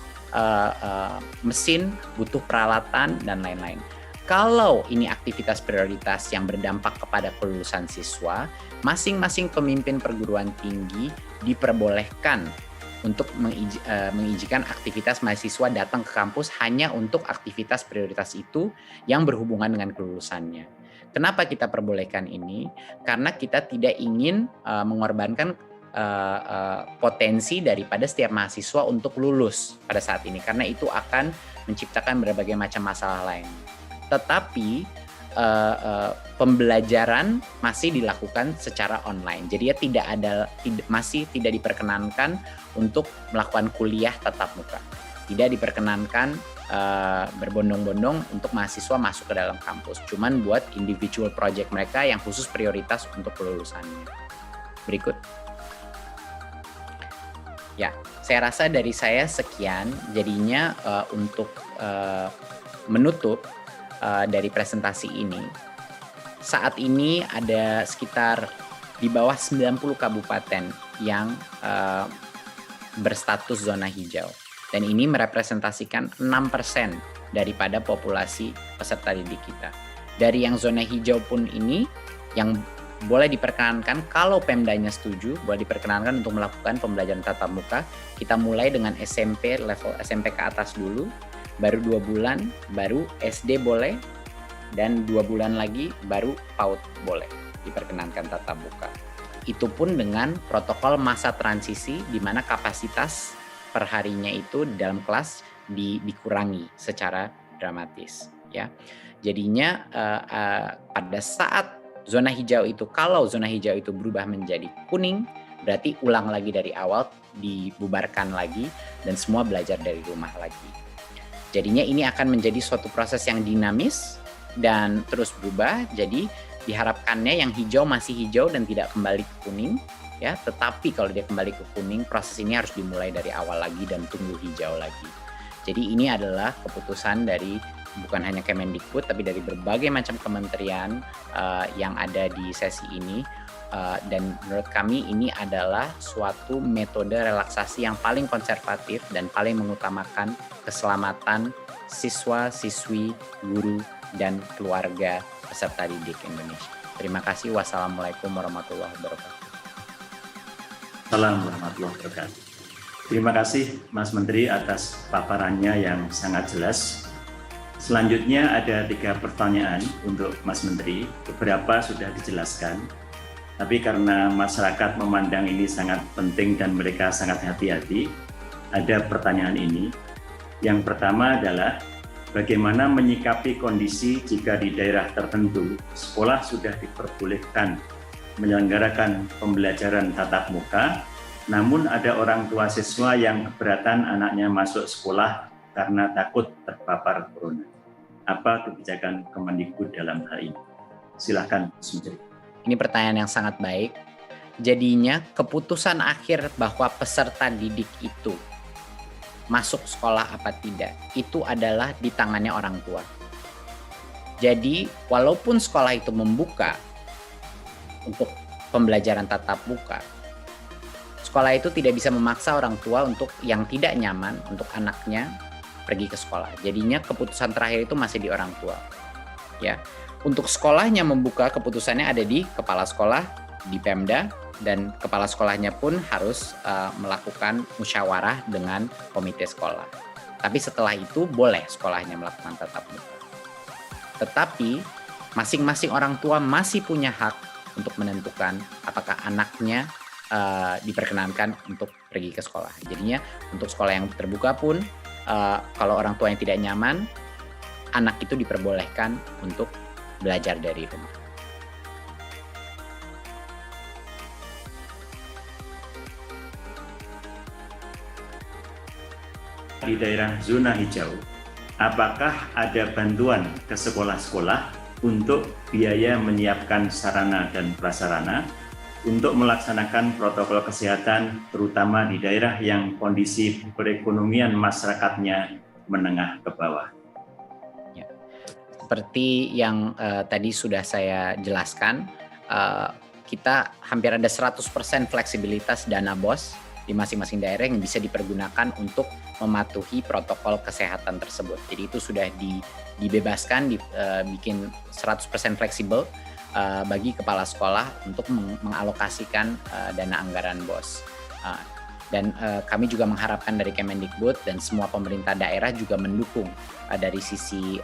mesin, butuh peralatan, dan lain-lain. Kalau ini aktivitas prioritas yang berdampak kepada kelulusan siswa, masing-masing pemimpin perguruan tinggi diperbolehkan untuk mengizinkan aktivitas mahasiswa datang ke kampus hanya untuk aktivitas prioritas itu yang berhubungan dengan kelulusannya. Kenapa kita perbolehkan ini? Karena kita tidak ingin mengorbankan potensi daripada setiap mahasiswa untuk lulus pada saat ini, karena itu akan menciptakan berbagai macam masalah lain. Tetapi pembelajaran masih dilakukan secara online. Jadi ya masih tidak diperkenankan untuk melakukan kuliah tatap muka. Tidak diperkenankan berbondong-bondong untuk mahasiswa masuk ke dalam kampus. Cuman buat individual project mereka yang khusus prioritas untuk kelulusannya. Berikut. Ya, saya rasa dari saya sekian. Jadinya untuk menutup dari presentasi ini, saat ini ada sekitar di bawah 90 kabupaten yang berstatus zona hijau. Dan ini merepresentasikan 6% daripada populasi peserta didik kita. Dari yang zona hijau pun ini, yang boleh diperkenankan kalau Pemdanya setuju, boleh diperkenankan untuk melakukan pembelajaran tatap muka. Kita mulai dengan SMP, level SMP ke atas dulu, baru 2 bulan, baru SD boleh, dan 2 bulan lagi baru PAUD boleh diperkenankan tatap muka. Itu pun dengan protokol masa transisi di mana kapasitas perharinya itu dalam kelas dikurangi secara dramatis. Ya, jadinya pada saat zona hijau itu, kalau zona hijau itu berubah menjadi kuning, berarti ulang lagi dari awal, dibubarkan lagi, dan semua belajar dari rumah lagi. Jadinya ini akan menjadi suatu proses yang dinamis dan terus berubah. Jadi diharapkannya yang hijau masih hijau dan tidak kembali ke kuning, ya. Tetapi kalau dia kembali ke kuning, proses ini harus dimulai dari awal lagi dan tunggu hijau lagi. Jadi ini adalah keputusan dari bukan hanya Kemendikbud, tapi dari berbagai macam kementerian yang ada di sesi ini. Dan menurut kami ini adalah suatu metode relaksasi yang paling konservatif dan paling mengutamakan keselamatan siswa, siswi, guru, dan keluarga peserta didik Indonesia. Terima kasih. Wassalamualaikum warahmatullahi wabarakatuh. Assalamualaikum warahmatullahi wabarakatuh. Terima kasih Mas Menteri atas paparannya yang sangat jelas. Selanjutnya ada 3 pertanyaan untuk Mas Menteri. Beberapa sudah dijelaskan. Tapi karena masyarakat memandang ini sangat penting dan mereka sangat hati-hati, ada pertanyaan ini. Yang pertama adalah bagaimana menyikapi kondisi jika di daerah tertentu sekolah sudah diperbolehkan menyelenggarakan pembelajaran tatap muka, namun ada orang tua siswa yang keberatan anaknya masuk sekolah karena takut terpapar corona. Apa kebijakan Kemendikbud dalam hal ini? Silakan, Mas Menteri. Ini pertanyaan yang sangat baik. Jadinya keputusan akhir bahwa peserta didik itu masuk sekolah apa tidak, itu adalah di tangannya orang tua. Jadi walaupun sekolah itu membuka untuk pembelajaran tatap muka, sekolah itu tidak bisa memaksa orang tua untuk yang tidak nyaman untuk anaknya pergi ke sekolah. Jadinya keputusan terakhir itu masih di orang tua. Ya. Untuk sekolahnya membuka, keputusannya ada di kepala sekolah, di Pemda, dan kepala sekolahnya pun harus melakukan musyawarah dengan komite sekolah. Tapi setelah itu boleh sekolahnya melakukan tatap muka. Tetapi masing-masing orang tua masih punya hak untuk menentukan apakah anaknya diperkenankan untuk pergi ke sekolah. Jadinya untuk sekolah yang terbuka pun kalau orang tua yang tidak nyaman, anak itu diperbolehkan untuk belajar dari rumah. Di daerah zona hijau, apakah ada bantuan ke sekolah-sekolah untuk biaya menyiapkan sarana dan prasarana untuk melaksanakan protokol kesehatan, terutama di daerah yang kondisi perekonomian masyarakatnya menengah ke bawah? Ya. Seperti yang tadi sudah saya jelaskan, kita hampir ada 100% fleksibilitas dana BOS di masing-masing daerah yang bisa dipergunakan untuk mematuhi protokol kesehatan tersebut. Jadi itu sudah dibebaskan, bikin 100% fleksibel bagi kepala sekolah untuk mengalokasikan dana anggaran BOS. Dan kami juga mengharapkan dari Kemendikbud dan semua pemerintah daerah juga mendukung dari sisi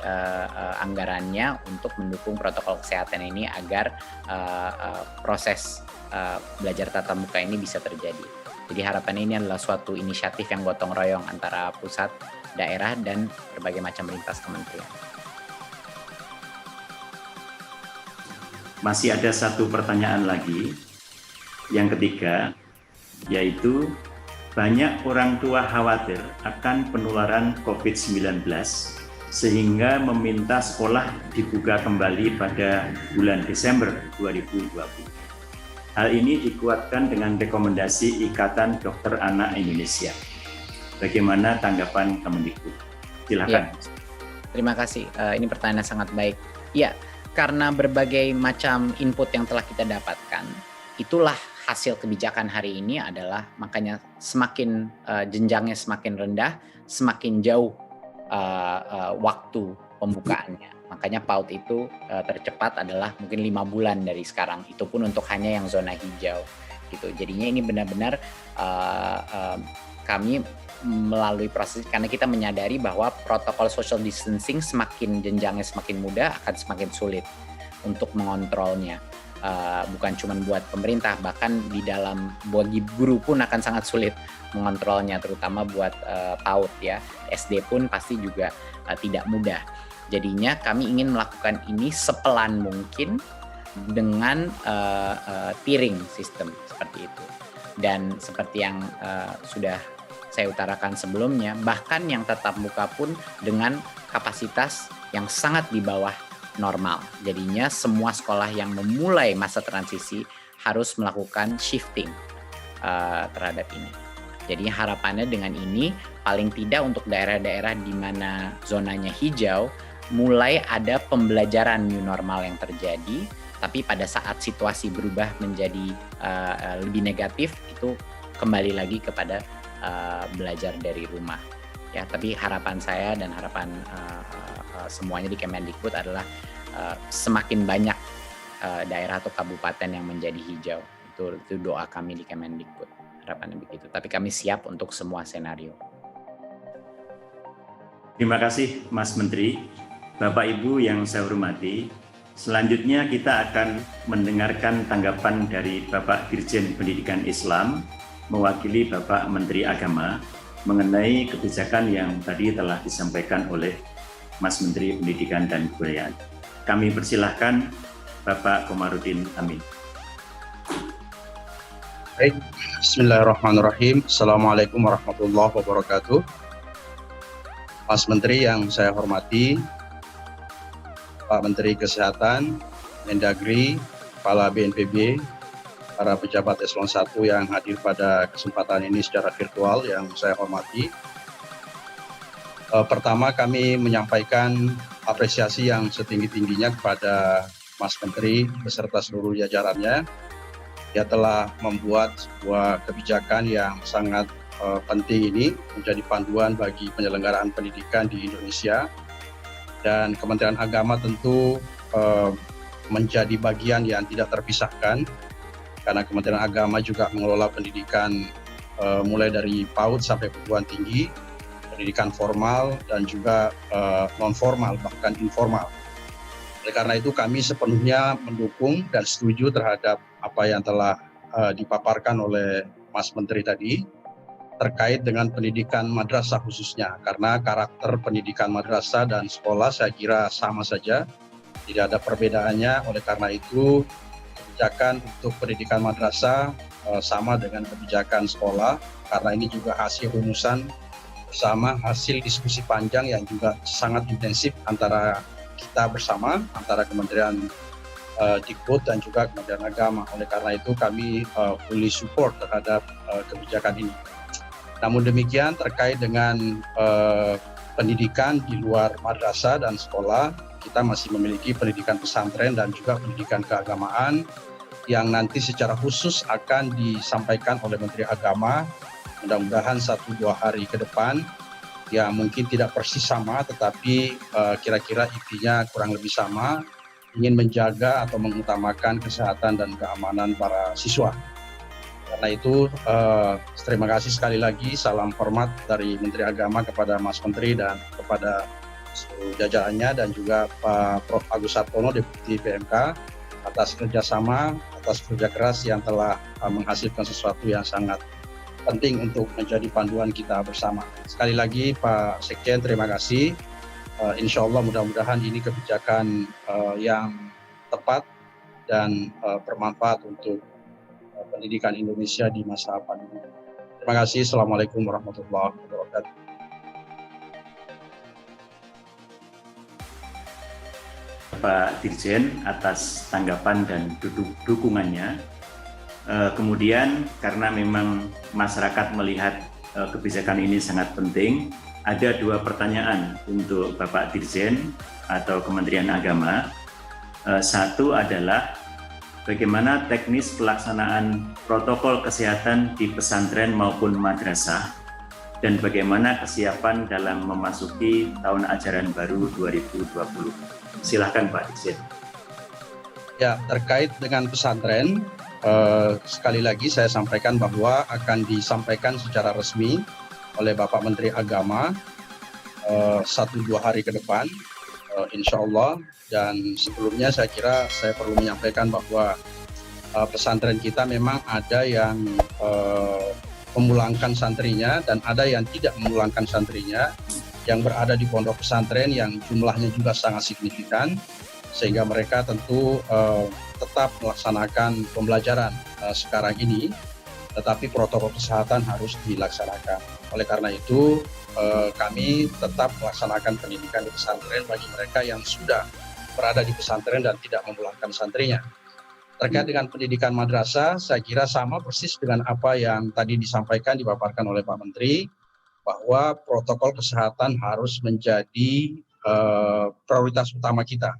anggarannya untuk mendukung protokol kesehatan ini agar proses belajar tatap muka ini bisa terjadi. Jadi harapan ini adalah suatu inisiatif yang gotong royong antara pusat, daerah, dan berbagai macam lintas kementerian. Masih ada satu pertanyaan lagi, yang ketiga, yaitu banyak orang tua khawatir akan penularan COVID-19 sehingga meminta sekolah dibuka kembali pada bulan Desember 2020. Hal ini dikuatkan dengan rekomendasi Ikatan Dokter Anak Indonesia. Bagaimana tanggapan Kemendikbud? Silakan. Ya, terima kasih. Ini pertanyaan sangat baik. Ya, karena berbagai macam input yang telah kita dapatkan, itulah hasil kebijakan hari ini adalah makanya semakin jenjangnya semakin rendah, semakin jauh waktu pembukaannya. Makanya PAUD itu tercepat adalah mungkin 5 bulan dari sekarang. Itu pun untuk hanya yang zona hijau. Gitu. Jadinya ini benar-benar kami melalui proses, karena kita menyadari bahwa protokol social distancing semakin jenjangnya semakin mudah akan semakin sulit untuk mengontrolnya. Bukan cuma buat pemerintah, bahkan di dalam bagi guru pun akan sangat sulit mengontrolnya, terutama buat PAUD ya. SD pun pasti juga tidak mudah. Jadinya kami ingin melakukan ini sepelan mungkin dengan tiering sistem seperti itu. Dan seperti yang sudah saya utarakan sebelumnya, bahkan yang tatap muka pun dengan kapasitas yang sangat di bawah normal. Jadinya semua sekolah yang memulai masa transisi harus melakukan shifting terhadap ini. Jadi harapannya dengan ini paling tidak untuk daerah-daerah di mana zonanya hijau mulai ada pembelajaran new normal yang terjadi, tapi pada saat situasi berubah menjadi lebih negatif itu kembali lagi kepada belajar dari rumah. Ya, tapi harapan saya dan harapan semuanya di Kemendikbud adalah semakin banyak daerah atau kabupaten yang menjadi hijau. Itu doa kami di Kemendikbud. Harapannya begitu. Tapi kami siap untuk semua senario. Terima kasih Mas Menteri. Bapak Ibu yang saya hormati, selanjutnya kita akan mendengarkan tanggapan dari Bapak Dirjen Pendidikan Islam mewakili Bapak Menteri Agama mengenai kebijakan yang tadi telah disampaikan oleh Mas Menteri Pendidikan dan Kebudayaan. Kami persilahkan Bapak Komarudin Amin. Baik, bismillahirrahmanirrahim. Assalamualaikum warahmatullahi wabarakatuh. Mas Menteri yang saya hormati, Pak Menteri Kesehatan, Mendagri, Kepala BNPB, para pejabat eselon 1 yang hadir pada kesempatan ini secara virtual yang saya hormati. Pertama kami menyampaikan apresiasi yang setinggi-tingginya kepada Mas Menteri beserta seluruh jajarannya. Dia telah membuat sebuah kebijakan yang sangat penting ini menjadi panduan bagi penyelenggaraan pendidikan di Indonesia. Dan Kementerian Agama tentu menjadi bagian yang tidak terpisahkan karena Kementerian Agama juga mengelola pendidikan mulai dari PAUD sampai perguruan tinggi, pendidikan formal dan juga non-formal bahkan informal. Oleh karena itu kami sepenuhnya mendukung dan setuju terhadap apa yang telah dipaparkan oleh Mas Menteri tadi. terkait dengan pendidikan madrasah khususnya, karena karakter pendidikan madrasah dan sekolah saya kira sama saja, tidak ada perbedaannya. Oleh karena itu kebijakan untuk pendidikan madrasah sama dengan kebijakan sekolah, karena ini juga hasil rumusan bersama, hasil diskusi panjang yang juga sangat intensif antara kita bersama, antara Kementerian Dikbud dan juga Kementerian Agama. Oleh karena itu kami fully support terhadap kebijakan ini. Namun demikian terkait dengan pendidikan di luar madrasah dan sekolah, kita masih memiliki pendidikan pesantren dan juga pendidikan keagamaan yang nanti secara khusus akan disampaikan oleh Menteri Agama, mudah-mudahan 1-2 hari ke depan, yang mungkin tidak persis sama, tetapi kira-kira intinya kurang lebih sama, ingin menjaga atau mengutamakan kesehatan dan keamanan para siswa. Karena itu, terima kasih sekali lagi, salam hormat dari Menteri Agama kepada Mas Menteri dan kepada seluruh jajarannya, dan juga Pak Prof. Agus Sartono, Deputi PMK, atas kerjasama, atas kerja keras yang telah menghasilkan sesuatu yang sangat penting untuk menjadi panduan kita bersama. Sekali lagi Pak Sekjen, terima kasih. Insya Allah mudah-mudahan ini kebijakan yang tepat dan bermanfaat untuk pendidikan Indonesia di masa pandemi. Terima kasih. Assalamualaikum warahmatullahi wabarakatuh. Pak Dirjen atas tanggapan dan dukungannya. Kemudian karena memang masyarakat melihat kebijakan ini sangat penting, ada 2 pertanyaan untuk Bapak Dirjen atau Kementerian Agama. Satu adalah bagaimana teknis pelaksanaan protokol kesehatan di pesantren maupun madrasah, dan bagaimana kesiapan dalam memasuki tahun ajaran baru 2020. Silakan Pak Dirjen. Ya, terkait dengan pesantren, sekali lagi saya sampaikan bahwa akan disampaikan secara resmi oleh Bapak Menteri Agama 1-2 hari ke depan, insya Allah. Dan sebelumnya saya kira saya perlu menyampaikan bahwa pesantren kita memang ada yang memulangkan santrinya dan ada yang tidak memulangkan santrinya, yang berada di pondok pesantren yang jumlahnya juga sangat signifikan, sehingga mereka tentu tetap melaksanakan pembelajaran sekarang ini, tetapi protokol kesehatan harus dilaksanakan. Oleh karena itu kami tetap melaksanakan pendidikan di pesantren bagi mereka yang sudah berada di pesantren dan tidak memulangkan santrinya. Terkait dengan pendidikan madrasah, saya kira sama persis dengan apa yang tadi disampaikan, dipaparkan oleh Pak Menteri, bahwa protokol kesehatan harus menjadi prioritas utama kita,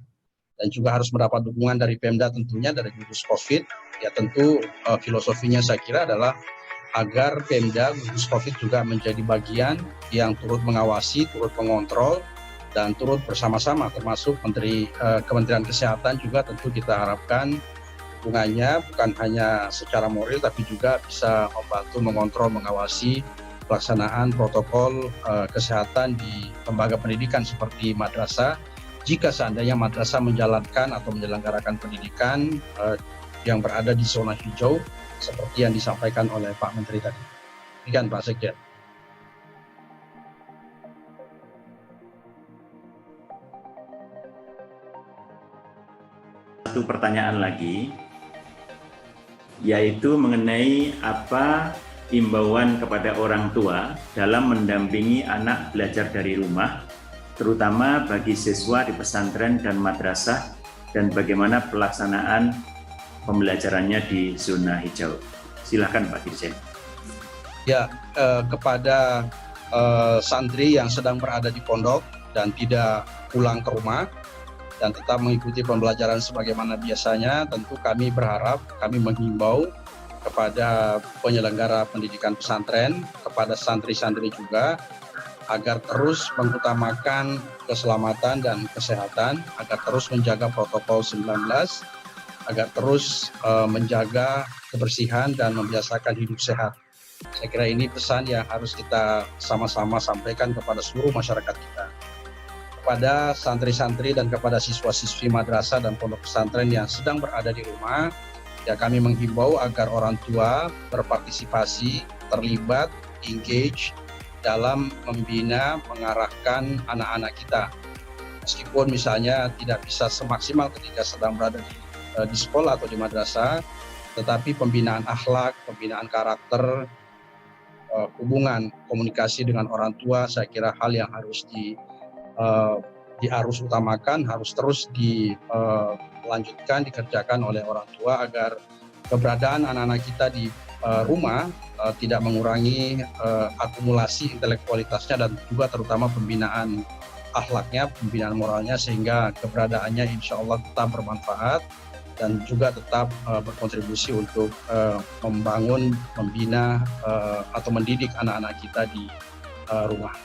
dan juga harus mendapat dukungan dari Pemda tentunya, dari gugus COVID. Ya tentu filosofinya saya kira adalah agar Pemda, gugus COVID juga menjadi bagian yang turut mengawasi, turut mengontrol, dan turut bersama-sama, termasuk Kementerian Kesehatan juga tentu kita harapkan dukungannya bukan hanya secara moral, tapi juga bisa membantu mengontrol, mengawasi pelaksanaan protokol kesehatan di lembaga pendidikan seperti madrasah. Jika seandainya madrasah menjalankan atau menyelenggarakan pendidikan yang berada di zona hijau, seperti yang disampaikan oleh Pak Menteri tadi. Demikian Pak Sekjen. Satu pertanyaan lagi, yaitu mengenai apa imbauan kepada orang tua dalam mendampingi anak belajar dari rumah, terutama bagi siswa di pesantren dan madrasah, dan bagaimana pelaksanaan pembelajarannya di zona hijau. Silakan Pak Dirjen. Ya, kepada santri yang sedang berada di pondok dan tidak pulang ke rumah dan tetap mengikuti pembelajaran sebagaimana biasanya, tentu kami berharap, kami menghimbau kepada penyelenggara pendidikan pesantren, kepada santri-santri juga, agar terus mengutamakan keselamatan dan kesehatan, agar terus menjaga protokol 19, agar terus menjaga kebersihan dan membiasakan hidup sehat. Saya kira ini pesan yang harus kita sama-sama sampaikan kepada seluruh masyarakat kita. Kepada santri-santri dan kepada siswa-siswi madrasah dan pondok pesantren yang sedang berada di rumah, ya kami menghimbau agar orang tua berpartisipasi, terlibat engage dalam membina, mengarahkan anak-anak kita. Meskipun misalnya tidak bisa semaksimal ketika sedang berada di sekolah atau di madrasah, tetapi pembinaan akhlak, pembinaan karakter, hubungan komunikasi dengan orang tua, saya kira hal yang harus harus utamakan, harus terus dilanjutkan, dikerjakan oleh orang tua agar keberadaan anak-anak kita di rumah tidak mengurangi akumulasi intelektualitasnya dan juga terutama pembinaan akhlaknya, pembinaan moralnya, sehingga keberadaannya insya Allah tetap bermanfaat dan juga tetap berkontribusi untuk membangun, membina atau mendidik anak-anak kita di rumah.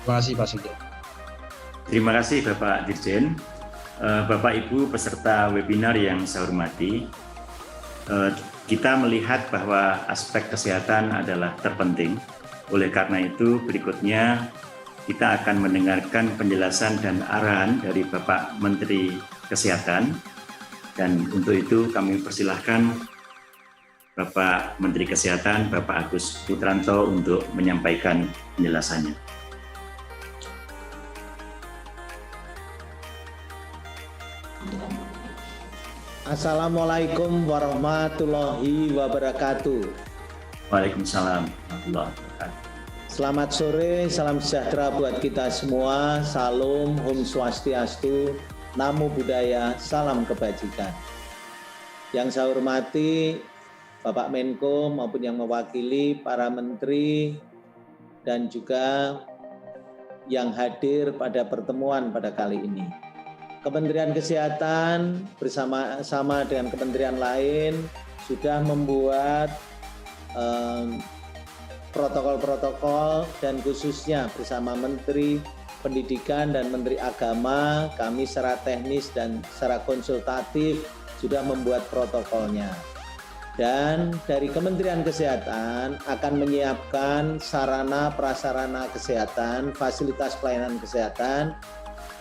Terima kasih Pak Sekjen. Terima kasih Bapak Dirjen. Bapak Ibu peserta webinar yang saya hormati, kita melihat bahwa aspek kesehatan adalah terpenting. Oleh karena itu berikutnya kita akan mendengarkan penjelasan dan arahan dari Bapak Menteri Kesehatan. Dan untuk itu kami persilahkan Bapak Menteri Kesehatan, Bapak Agus Putranto untuk menyampaikan penjelasannya. Assalamualaikum warahmatullahi wabarakatuh. Waalaikumsalam warahmatullahi wabarakatuh. Selamat sore, salam sejahtera buat kita semua. Salam, Om Swastiastu, Namo Buddhaya, salam kebajikan. Yang saya hormati Bapak Menko maupun yang mewakili para menteri dan juga yang hadir pada pertemuan pada kali ini. Kementerian Kesehatan bersama-sama dengan kementerian lain sudah membuat protokol-protokol dan khususnya bersama Menteri Pendidikan dan Menteri Agama, kami secara teknis dan secara konsultatif sudah membuat protokolnya. Dan dari Kementerian Kesehatan akan menyiapkan sarana prasarana kesehatan, fasilitas pelayanan kesehatan,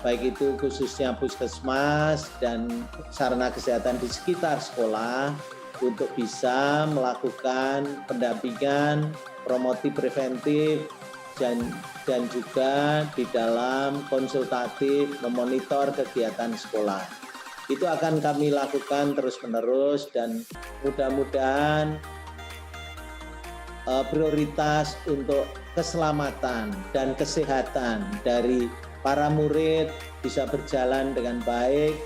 baik itu khususnya puskesmas dan sarana kesehatan di sekitar sekolah untuk bisa melakukan pendampingan, promotif preventif, dan juga di dalam konsultatif memonitor kegiatan sekolah. Itu akan kami lakukan terus-menerus dan mudah-mudahan prioritas untuk keselamatan dan kesehatan dari para murid bisa berjalan dengan baik,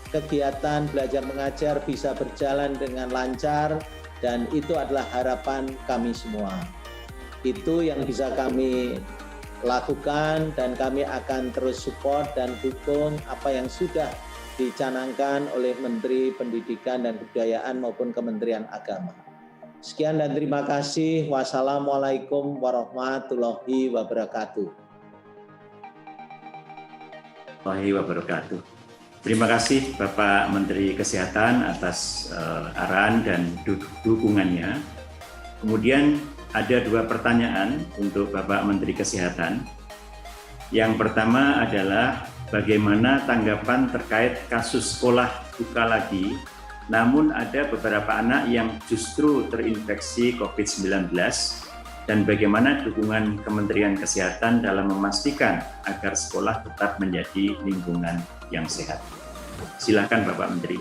kegiatan belajar mengajar bisa berjalan dengan lancar, dan itu adalah harapan kami semua. Itu yang bisa kami lakukan dan kami akan terus support dan dukung apa yang sudah dicanangkan oleh Menteri Pendidikan dan Kebudayaan maupun Kementerian Agama. Sekian dan terima kasih. Wassalamualaikum warahmatullahi wabarakatuh. Wabarakatuh. Terima kasih Bapak Menteri Kesehatan atas arahan dan dukungannya. Kemudian ada dua pertanyaan untuk Bapak Menteri Kesehatan. Yang pertama adalah bagaimana tanggapan terkait kasus sekolah buka lagi, namun ada beberapa anak yang justru terinfeksi COVID-19, dan bagaimana dukungan Kementerian Kesehatan dalam memastikan agar sekolah tetap menjadi lingkungan yang sehat. Silakan Bapak Menteri.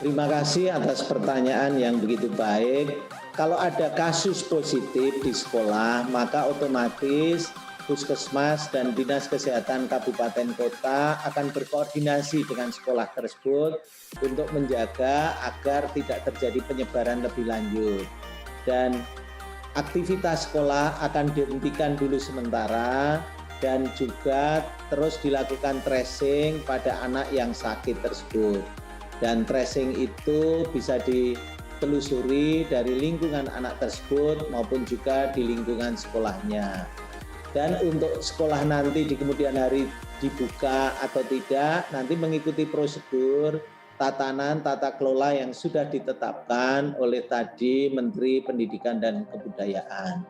Terima kasih atas pertanyaan yang begitu baik. Kalau ada kasus positif di sekolah, maka otomatis Puskesmas dan Dinas Kesehatan Kabupaten Kota akan berkoordinasi dengan sekolah tersebut untuk menjaga agar tidak terjadi penyebaran lebih lanjut. Dan aktivitas sekolah akan dihentikan dulu sementara dan juga terus dilakukan tracing pada anak yang sakit tersebut. Dan tracing itu bisa ditelusuri dari lingkungan anak tersebut maupun juga di lingkungan sekolahnya. Dan untuk sekolah nanti di kemudian hari dibuka atau tidak, nanti mengikuti prosedur tatanan tata kelola yang sudah ditetapkan oleh tadi Menteri Pendidikan dan Kebudayaan.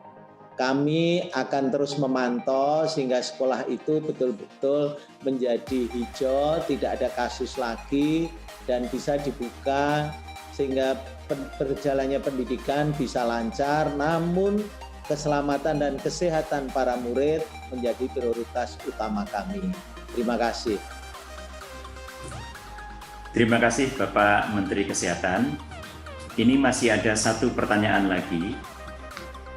Kami akan terus memantau sehingga sekolah itu betul-betul menjadi hijau, tidak ada kasus lagi, dan bisa dibuka sehingga berjalannya pendidikan bisa lancar. Namun keselamatan dan kesehatan para murid menjadi prioritas utama kami. Terima kasih. Terima kasih Bapak Menteri Kesehatan. Ini masih ada satu pertanyaan lagi,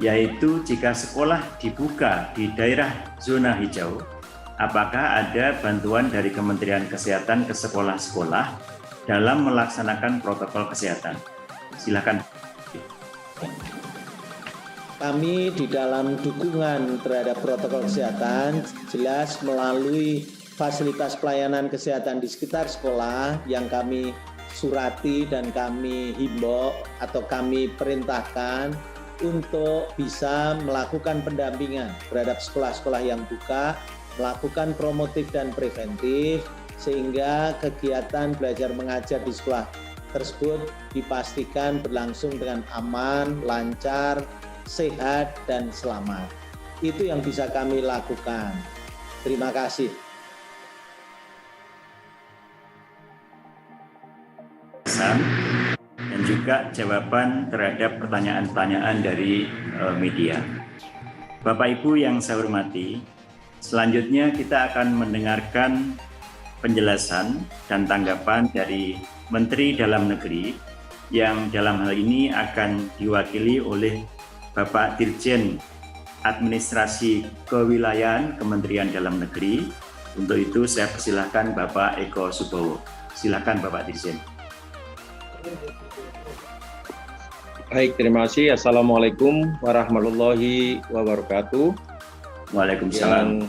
yaitu jika sekolah dibuka di daerah zona hijau, apakah ada bantuan dari Kementerian Kesehatan ke sekolah-sekolah dalam melaksanakan protokol kesehatan? Silakan. Kami di dalam dukungan terhadap protokol kesehatan jelas melalui fasilitas pelayanan kesehatan di sekitar sekolah yang kami surati dan kami himbau atau kami perintahkan untuk bisa melakukan pendampingan terhadap sekolah-sekolah yang buka, melakukan promotif dan preventif sehingga kegiatan belajar mengajar di sekolah tersebut dipastikan berlangsung dengan aman, lancar, sehat, dan selamat. Itu yang bisa kami lakukan. Terima kasih. Dan juga jawaban terhadap pertanyaan-pertanyaan dari media. Bapak Ibu yang saya hormati, selanjutnya kita akan mendengarkan penjelasan dan tanggapan dari Menteri Dalam Negeri yang dalam hal ini akan diwakili oleh Bapak Dirjen Administrasi Kewilayahan Kementerian Dalam Negeri. Untuk itu saya persilahkan Bapak Eko Subowo. Silakan Bapak Dirjen. Baik, terima kasih. Assalamualaikum warahmatullahi wabarakatuh. Waalaikumsalam.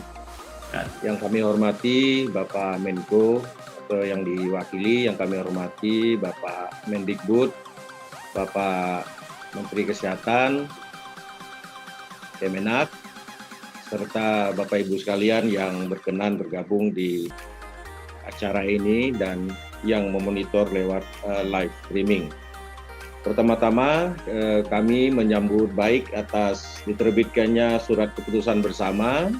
Yang kami hormati Bapak Menko atau yang diwakili, yang kami hormati Bapak Mendikbud, Bapak Menteri Kesehatan, Kemenak, serta Bapak Ibu sekalian yang berkenan bergabung di acara ini dan yang memonitor lewat live streaming. Pertama-tama kami menyambut baik atas diterbitkannya surat keputusan bersama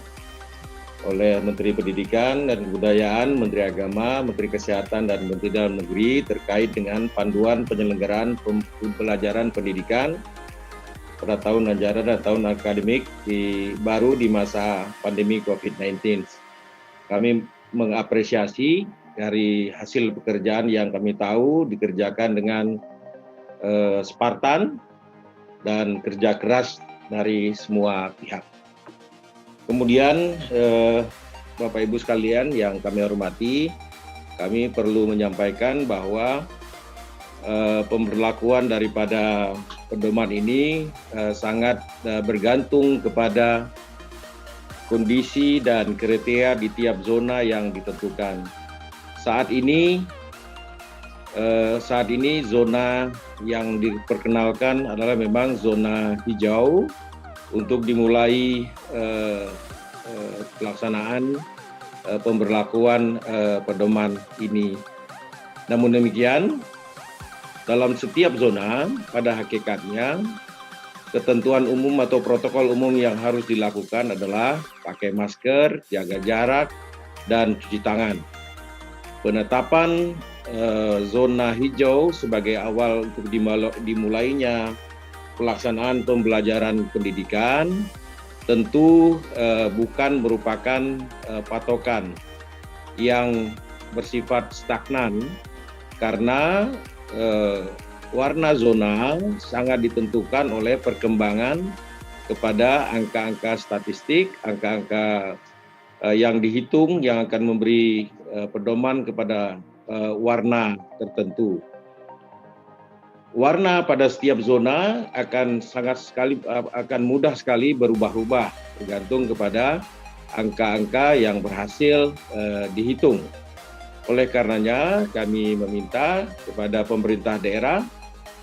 oleh Menteri Pendidikan dan Kebudayaan, Menteri Agama, Menteri Kesehatan, dan Menteri Dalam Negeri terkait dengan panduan penyelenggaraan pembelajaran pendidikan pada tahun ajaran dan tahun akademik baru di masa pandemi COVID-19. Kami mengapresiasi dari hasil pekerjaan yang kami tahu dikerjakan dengan Spartan dan kerja keras dari semua pihak. Kemudian Bapak Ibu sekalian yang kami hormati, kami perlu menyampaikan bahwa pemberlakuan daripada pedoman ini sangat bergantung kepada kondisi dan kriteria di tiap zona yang ditentukan. Saat ini zona yang diperkenalkan adalah memang zona hijau untuk dimulai pelaksanaan pemberlakuan pedoman ini. Namun demikian, dalam setiap zona pada hakikatnya ketentuan umum atau protokol umum yang harus dilakukan adalah pakai masker, jaga jarak, dan cuci tangan. Penetapan zona hijau sebagai awal untuk dimulainya pelaksanaan pembelajaran pendidikan tentu bukan merupakan patokan yang bersifat stagnan karena warna zona sangat ditentukan oleh perkembangan kepada angka-angka statistik, angka-angka yang dihitung yang akan memberi pedoman kepada warna tertentu. Warna pada setiap zona akan mudah sekali berubah-ubah tergantung kepada angka-angka yang berhasil dihitung. Oleh karenanya kami meminta kepada pemerintah daerah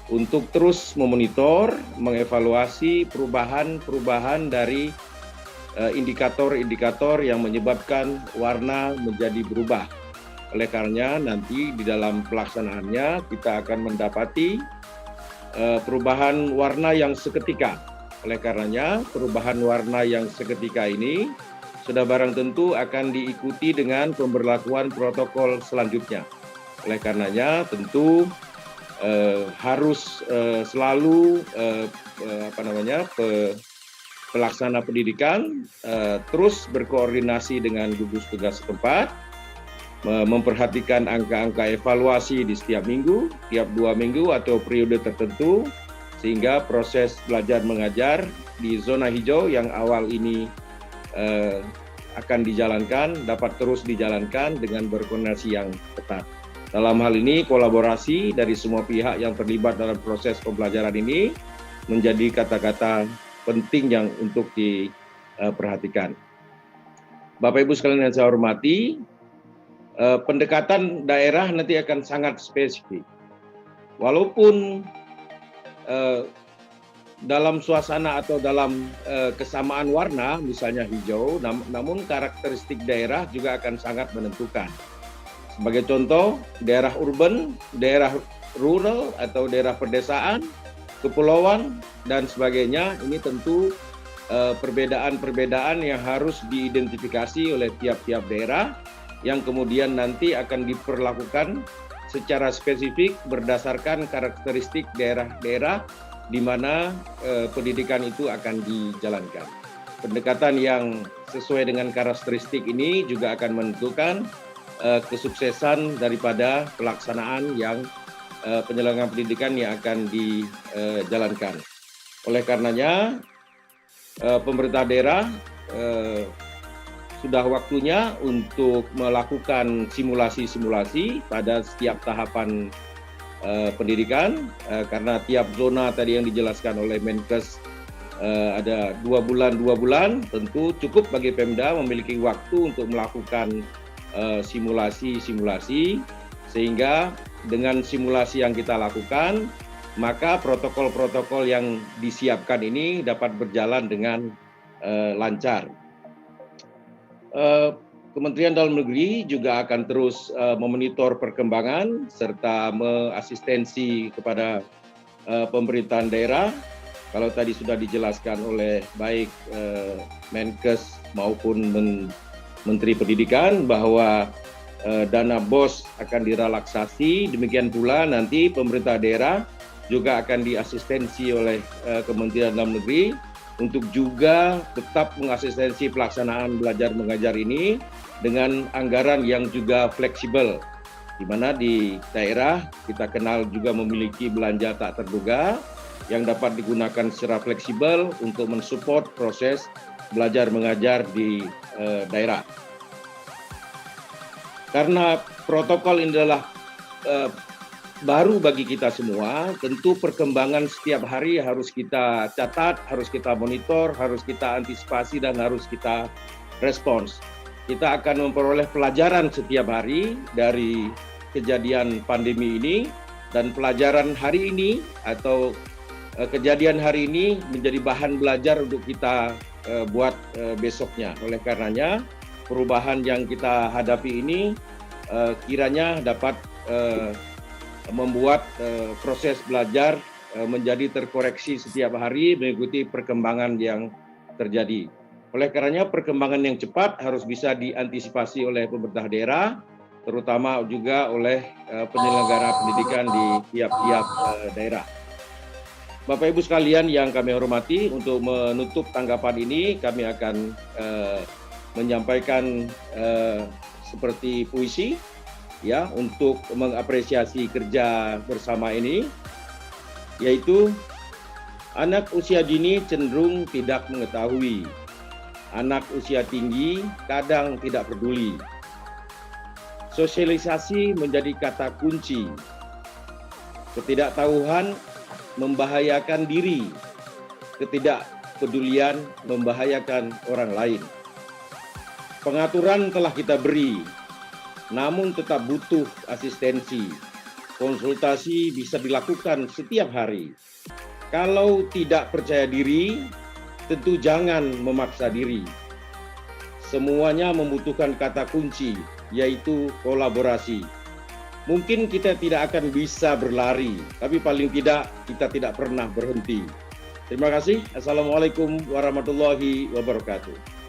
untuk terus memonitor, mengevaluasi perubahan dari indikator-indikator yang menyebabkan warna menjadi berubah. Oleh karenanya nanti di dalam pelaksanaannya kita akan mendapati perubahan warna yang seketika. Oleh karenanya perubahan warna yang seketika ini sudah barang tentu akan diikuti dengan pemberlakuan protokol selanjutnya. Oleh karenanya tentu harus selalu pelaksana pendidikan terus berkoordinasi dengan gugus tugas setempat, memperhatikan angka-angka evaluasi di setiap minggu, tiap 2 minggu atau periode tertentu, sehingga proses belajar mengajar di zona hijau yang awal ini akan dijalankan dapat terus dijalankan dengan berkoordinasi yang ketat. Dalam hal ini kolaborasi dari semua pihak yang terlibat dalam proses pembelajaran ini menjadi kata-kata penting yang untuk diperhatikan. Bapak Ibu sekalian yang saya hormati, pendekatan daerah nanti akan sangat spesifik. Walaupun dalam suasana atau dalam kesamaan warna, misalnya hijau, namun karakteristik daerah juga akan sangat menentukan. Sebagai contoh, daerah urban, daerah rural atau daerah pedesaan, kepulauan, dan sebagainya, ini tentu perbedaan-perbedaan yang harus diidentifikasi oleh tiap-tiap daerah, yang kemudian nanti akan diperlakukan secara spesifik berdasarkan karakteristik daerah-daerah di mana pendidikan itu akan dijalankan. Pendekatan yang sesuai dengan karakteristik ini juga akan menentukan kesuksesan daripada pelaksanaan yang penyelenggaraan pendidikan yang akan dijalankan. Oleh karenanya, pemerintah daerah sudah waktunya untuk melakukan simulasi-simulasi pada setiap tahapan pendidikan, karena tiap zona tadi yang dijelaskan oleh Menkes ada 2 bulan, tentu cukup bagi Pemda memiliki waktu untuk melakukan simulasi-simulasi, sehingga dengan simulasi yang kita lakukan, maka protokol-protokol yang disiapkan ini dapat berjalan dengan lancar. Kementerian Dalam Negeri juga akan terus memonitor perkembangan serta mengasistensi kepada pemerintahan daerah. Kalau tadi sudah dijelaskan oleh baik Menkes maupun Menteri Pendidikan bahwa dana BOS akan direlaksasi, demikian pula nanti pemerintah daerah juga akan diasistensi oleh Kementerian Dalam Negeri untuk juga tetap mengasistensi pelaksanaan belajar mengajar ini dengan anggaran yang juga fleksibel, di mana di daerah kita kenal juga memiliki belanja tak terduga yang dapat digunakan secara fleksibel untuk mensupport proses belajar mengajar di daerah. Karena protokol ini adalah baru bagi kita semua, tentu perkembangan setiap hari harus kita catat, harus kita monitor, harus kita antisipasi, dan harus kita respons. Kita akan memperoleh pelajaran setiap hari dari kejadian pandemi ini, dan pelajaran hari ini atau kejadian hari ini menjadi bahan belajar untuk kita buat besoknya. Oleh karenanya, perubahan yang kita hadapi ini kiranya dapat membuat proses belajar menjadi terkoreksi setiap hari mengikuti perkembangan yang terjadi. Oleh karenanya, perkembangan yang cepat harus bisa diantisipasi oleh pemerintah daerah, terutama juga oleh penyelenggara pendidikan di tiap-tiap daerah. Bapak Ibu sekalian yang kami hormati, untuk menutup tanggapan ini kami akan menyampaikan seperti puisi ya untuk mengapresiasi kerja bersama ini, yaitu anak usia dini cenderung tidak mengetahui, anak usia tinggi kadang tidak peduli. Sosialisasi menjadi kata kunci. Ketidaktahuan membahayakan diri, ketidakpedulian membahayakan orang lain. Pengaturan telah kita beri, namun tetap butuh asistensi. Konsultasi bisa dilakukan setiap hari. Kalau tidak percaya diri, tentu jangan memaksa diri. Semuanya membutuhkan kata kunci, yaitu kolaborasi. Mungkin kita tidak akan bisa berlari, tapi paling tidak kita tidak pernah berhenti. Terima kasih. Assalamualaikum warahmatullahi wabarakatuh.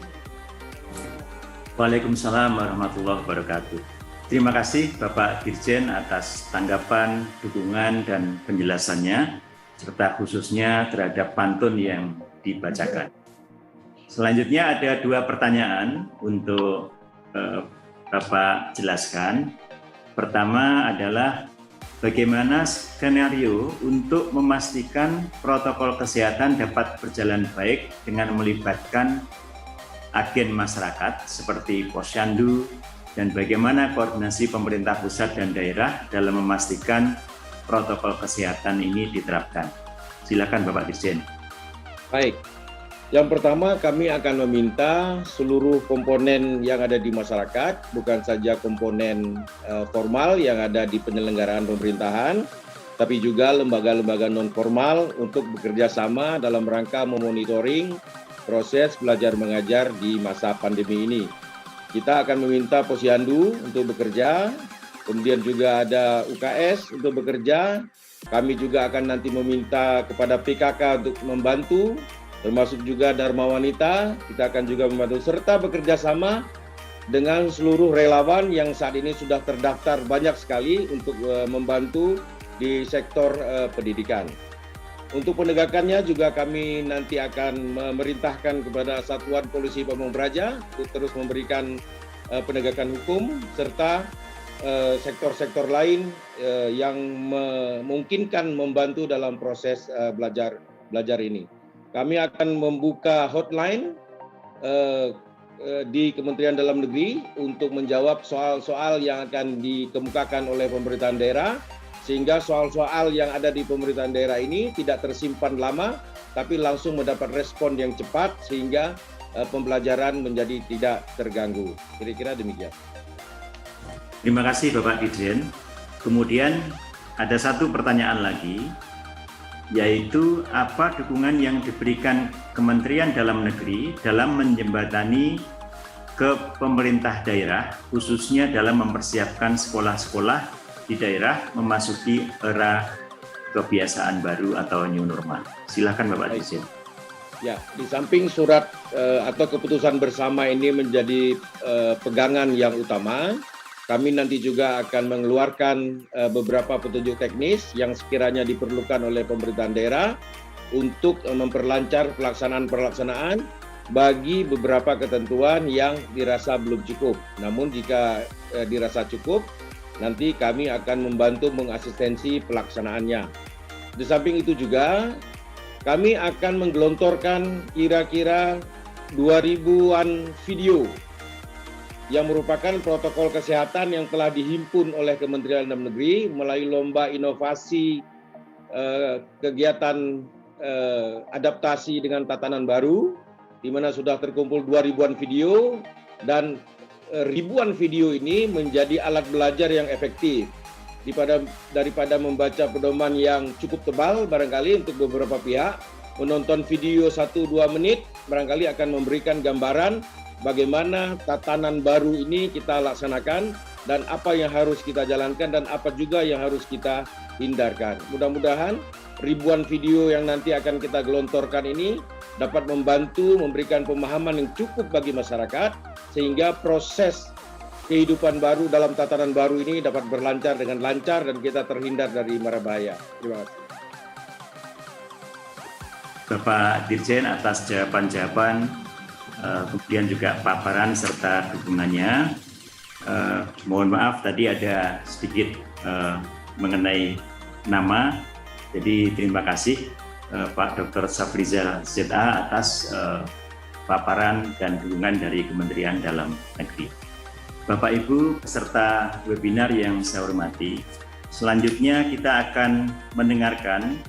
Waalaikumsalam warahmatullahi wabarakatuh. Terima kasih Bapak Dirjen atas tanggapan, dukungan, dan penjelasannya, serta khususnya terhadap pantun yang dibacakan. Selanjutnya ada 2 pertanyaan untuk Bapak jelaskan. Pertama adalah bagaimana skenario untuk memastikan protokol kesehatan dapat berjalan baik dengan melibatkan agen masyarakat seperti Posyandu, dan bagaimana koordinasi pemerintah pusat dan daerah dalam memastikan protokol kesehatan ini diterapkan. Silakan Bapak Dirjen. Baik. Yang pertama, kami akan meminta seluruh komponen yang ada di masyarakat, bukan saja komponen formal yang ada di penyelenggaraan pemerintahan, tapi juga lembaga-lembaga non-formal untuk bekerja sama dalam rangka memonitoring proses belajar mengajar di masa pandemi ini. Kita akan meminta Posyandu untuk bekerja, kemudian juga ada UKS untuk bekerja. Kami juga akan nanti meminta kepada PKK untuk membantu, termasuk juga Dharma Wanita, kita akan juga membantu serta bekerja sama dengan seluruh relawan yang saat ini sudah terdaftar banyak sekali untuk membantu di sektor pendidikan. Untuk penegakannya juga kami nanti akan memerintahkan kepada Satuan Polisi Pamung Praja untuk terus memberikan penegakan hukum serta sektor-sektor lain yang memungkinkan membantu dalam proses belajar ini. Kami akan membuka hotline di Kementerian Dalam Negeri untuk menjawab soal-soal yang akan dikemukakan oleh pemerintahan daerah, sehingga soal-soal yang ada di pemerintahan daerah ini tidak tersimpan lama, tapi langsung mendapat respon yang cepat sehingga pembelajaran menjadi tidak terganggu. Kira-kira demikian. Terima kasih Bapak Dirjen. Kemudian ada 1 pertanyaan lagi, yaitu apa dukungan yang diberikan Kementerian Dalam Negeri dalam menjembatani ke pemerintah daerah, khususnya dalam mempersiapkan sekolah-sekolah di daerah memasuki era kebiasaan baru atau new normal. Silakan Bapak Dirjen. Ya, di samping surat atau keputusan bersama ini menjadi pegangan yang utama, kami nanti juga akan mengeluarkan beberapa petunjuk teknis yang sekiranya diperlukan oleh pemerintahan daerah untuk memperlancar pelaksanaan bagi beberapa ketentuan yang dirasa belum cukup. Namun jika dirasa cukup, nanti kami akan membantu mengasistensi pelaksanaannya. Di samping itu juga, kami akan menggelontorkan kira-kira 2.000-an video yang merupakan protokol kesehatan yang telah dihimpun oleh Kementerian Dalam Negeri melalui lomba inovasi kegiatan adaptasi dengan tatanan baru, di mana sudah terkumpul 2.000-an video, dan ribuan video ini menjadi alat belajar yang efektif. Daripada membaca pedoman yang cukup tebal barangkali untuk beberapa pihak, menonton video 1-2 menit barangkali akan memberikan gambaran bagaimana tatanan baru ini kita laksanakan dan apa yang harus kita jalankan dan apa juga yang harus kita hindarkan. Mudah-mudahan ribuan video yang nanti akan kita gelontorkan ini dapat membantu memberikan pemahaman yang cukup bagi masyarakat sehingga proses kehidupan baru dalam tatanan baru ini dapat berlancar dengan lancar dan kita terhindar dari mara bahaya. Terima kasih. Bapak Dirjen atas jawaban-jawaban, kemudian juga paparan serta dukungannya. Mohon maaf tadi ada sedikit mengenai nama, jadi terima kasih Pak Dr. Safrizal ZA atas paparan dan dukungan dari Kementerian Dalam Negeri. Bapak Ibu peserta webinar yang saya hormati, selanjutnya kita akan mendengarkan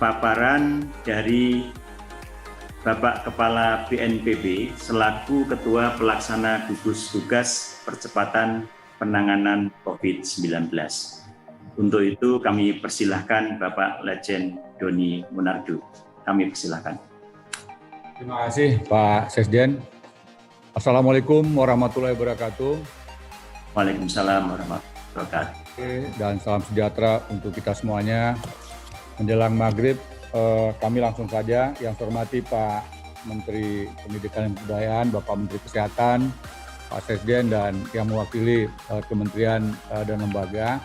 paparan dari Bapak Kepala BNPB selaku Ketua Pelaksana Gugus Tugas Percepatan Penanganan COVID-19. Untuk itu kami persilahkan Bapak Letjen Doni Munardo. Kami persilahkan. Terima kasih Pak Sesjen. Assalamualaikum warahmatullahi wabarakatuh. Waalaikumsalam warahmatullahi wabarakatuh. Dan salam sejahtera untuk kita semuanya. Menjelang maghrib, kami langsung saja yang saya hormati Pak Menteri Pendidikan dan Kebudayaan, Bapak Menteri Kesehatan, Pak Sesjen, dan yang mewakili kementerian dan lembaga.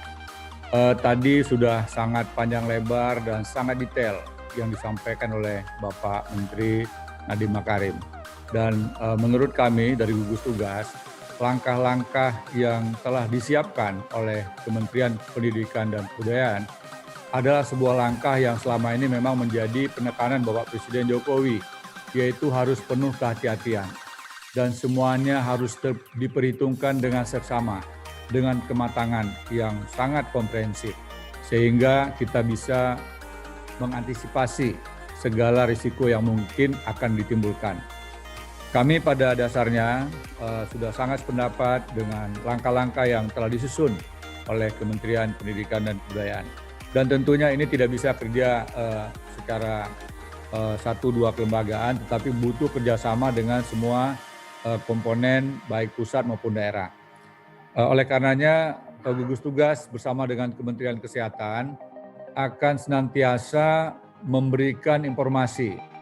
Tadi sudah sangat panjang lebar dan sangat detail yang disampaikan oleh Bapak Menteri Nadiem Makarim. Dan menurut kami dari gugus tugas, langkah-langkah yang telah disiapkan oleh Kementerian Pendidikan dan Kebudayaan adalah sebuah langkah yang selama ini memang menjadi penekanan Bapak Presiden Jokowi, yaitu harus penuh kehati-hatian. Dan semuanya harus diperhitungkan dengan seksama, dengan kematangan yang sangat komprehensif, sehingga kita bisa mengantisipasi segala risiko yang mungkin akan ditimbulkan. Kami pada dasarnya sudah sangat sependapat dengan langkah-langkah yang telah disusun oleh Kementerian Pendidikan dan Kebudayaan. Dan tentunya ini tidak bisa kerja secara satu dua kelembagaan, tetapi butuh kerjasama dengan semua komponen baik pusat maupun daerah. Oleh karenanya, gugus tugas bersama dengan Kementerian Kesehatan akan senantiasa memberikan informasi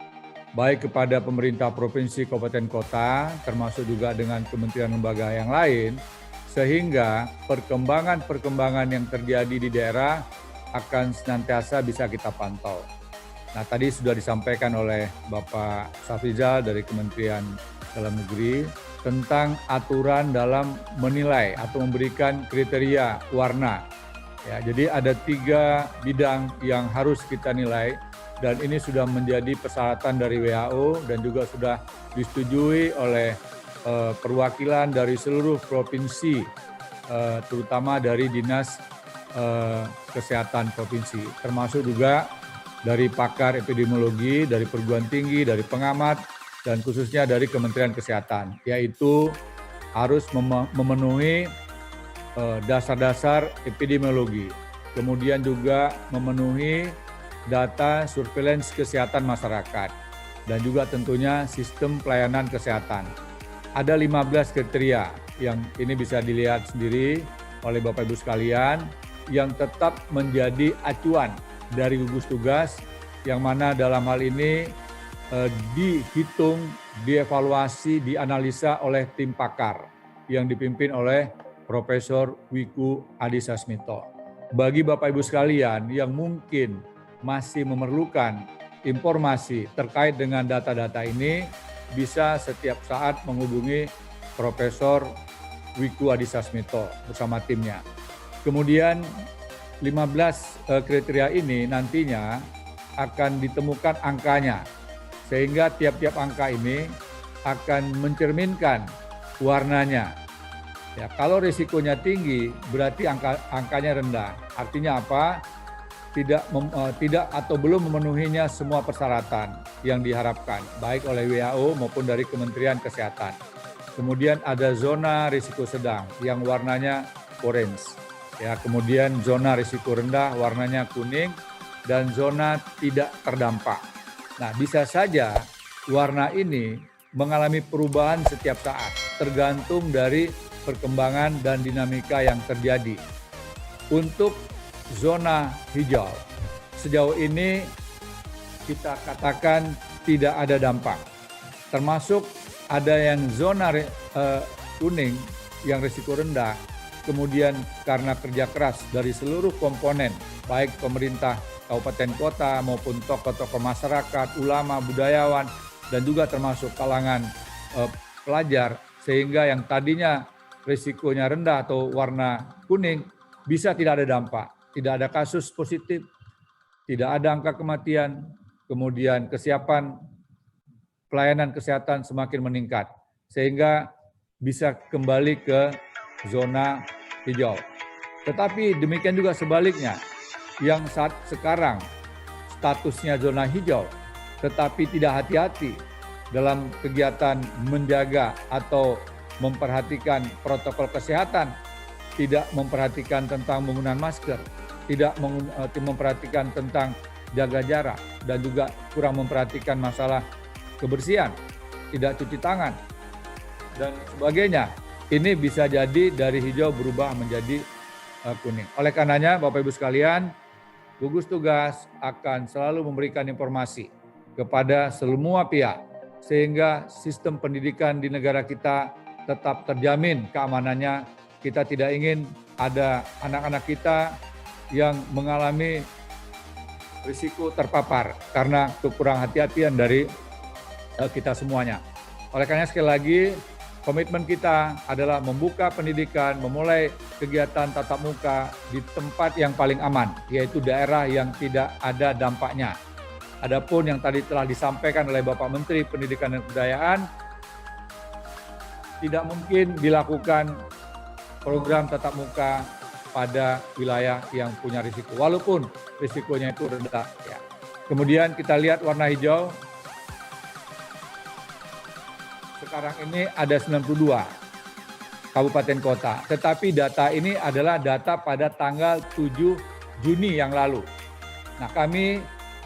baik kepada pemerintah provinsi, kabupaten, kota, termasuk juga dengan kementerian lembaga yang lain, sehingga perkembangan-perkembangan yang terjadi di daerah akan senantiasa bisa kita pantau. Nah, tadi sudah disampaikan oleh Bapak Safrizal dari Kementerian Dalam Negeri tentang aturan dalam menilai atau memberikan kriteria warna. Ya, jadi ada 3 bidang yang harus kita nilai dan ini sudah menjadi persyaratan dari WHO dan juga sudah disetujui oleh perwakilan dari seluruh provinsi, terutama dari Dinas Kesehatan Provinsi, termasuk juga dari pakar epidemiologi, dari perguruan tinggi, dari pengamat, dan khususnya dari Kementerian Kesehatan, yaitu harus memenuhi dasar-dasar epidemiologi, kemudian juga memenuhi data surveillance kesehatan masyarakat, dan juga tentunya sistem pelayanan kesehatan. Ada 15 kriteria yang ini bisa dilihat sendiri oleh Bapak Ibu sekalian, yang tetap menjadi acuan dari gugus tugas, yang mana dalam hal ini dihitung, dievaluasi, dianalisa oleh tim pakar yang dipimpin oleh Profesor Wiku Adhisa Smito. Bagi Bapak Ibu sekalian yang mungkin masih memerlukan informasi terkait dengan data-data ini, bisa setiap saat menghubungi Profesor Wiku Adhisa Smito bersama timnya. Kemudian 15 kriteria ini nantinya akan ditemukan angkanya, sehingga tiap-tiap angka ini akan mencerminkan warnanya. Ya, kalau risikonya tinggi, berarti angkanya rendah. Artinya apa? Tidak atau belum memenuhinya semua persyaratan yang diharapkan, baik oleh WHO maupun dari Kementerian Kesehatan. Kemudian ada zona risiko sedang yang warnanya orange. Ya, kemudian zona risiko rendah warnanya kuning, dan zona tidak terdampak. Nah, bisa saja warna ini mengalami perubahan setiap saat, tergantung dari perkembangan dan dinamika yang terjadi. Untuk zona hijau, sejauh ini kita katakan tidak ada dampak. Termasuk ada yang zona kuning yang risiko rendah, kemudian karena kerja keras dari seluruh komponen, baik pemerintah kabupaten kota maupun tokoh-tokoh masyarakat, ulama, budayawan, dan juga termasuk kalangan pelajar, sehingga yang tadinya risikonya rendah atau warna kuning bisa tidak ada dampak, tidak ada kasus positif, tidak ada angka kematian, kemudian kesiapan pelayanan kesehatan semakin meningkat, sehingga bisa kembali ke zona hijau. Tetapi demikian juga sebaliknya, yang saat sekarang statusnya zona hijau, tetapi tidak hati-hati dalam kegiatan menjaga atau memperhatikan protokol kesehatan, tidak memperhatikan tentang menggunakan masker, tidak memperhatikan tentang jaga jarak, dan juga kurang memperhatikan masalah kebersihan, tidak cuci tangan, dan sebagainya. Ini bisa jadi dari hijau berubah menjadi kuning. Oleh karenanya, Bapak Ibu sekalian, gugus tugas akan selalu memberikan informasi kepada semua pihak, sehingga sistem pendidikan di negara kita tetap terjamin keamanannya. Kita tidak ingin ada anak-anak kita yang mengalami risiko terpapar karena kekurang hati-hatian dari kita semuanya. Oleh karena sekali lagi, komitmen kita adalah membuka pendidikan, memulai kegiatan tatap muka di tempat yang paling aman, yaitu daerah yang tidak ada dampaknya. Adapun yang tadi telah disampaikan oleh Bapak Menteri Pendidikan dan Kebudayaan, tidak mungkin dilakukan program tatap muka pada wilayah yang punya risiko, walaupun risikonya itu rendah. Ya. Kemudian kita lihat warna hijau, sekarang ini ada 92 kabupaten kota, tetapi data ini adalah data pada tanggal 7 Juni yang lalu. Nah, kami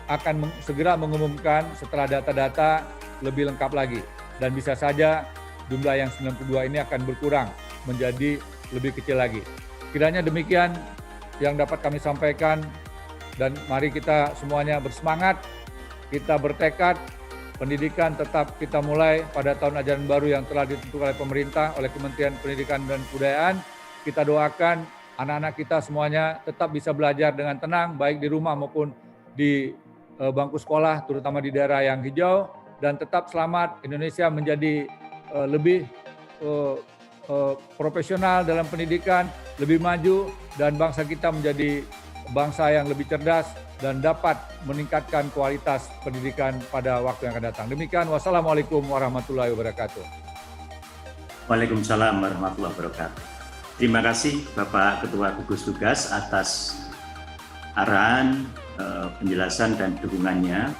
akan segera mengumumkan setelah data-data lebih lengkap lagi, dan bisa saja jumlah yang 92 ini akan berkurang menjadi lebih kecil lagi. Kiranya demikian yang dapat kami sampaikan, dan mari kita semuanya bersemangat, kita bertekad, pendidikan tetap kita mulai pada tahun ajaran baru yang telah ditentukan oleh pemerintah, oleh Kementerian Pendidikan dan Kebudayaan. Kita doakan anak-anak kita semuanya tetap bisa belajar dengan tenang, baik di rumah maupun di bangku sekolah, terutama di daerah yang hijau, dan tetap selamat. Indonesia menjadi lebih profesional dalam pendidikan, lebih maju, dan bangsa kita menjadi bangsa yang lebih cerdas dan dapat meningkatkan kualitas pendidikan pada waktu yang akan datang. Demikian, wassalamualaikum warahmatullahi wabarakatuh. Waalaikumsalam warahmatullahi wabarakatuh. Terima kasih Bapak Ketua Gugus Tugas atas arahan, penjelasan dan dukungannya.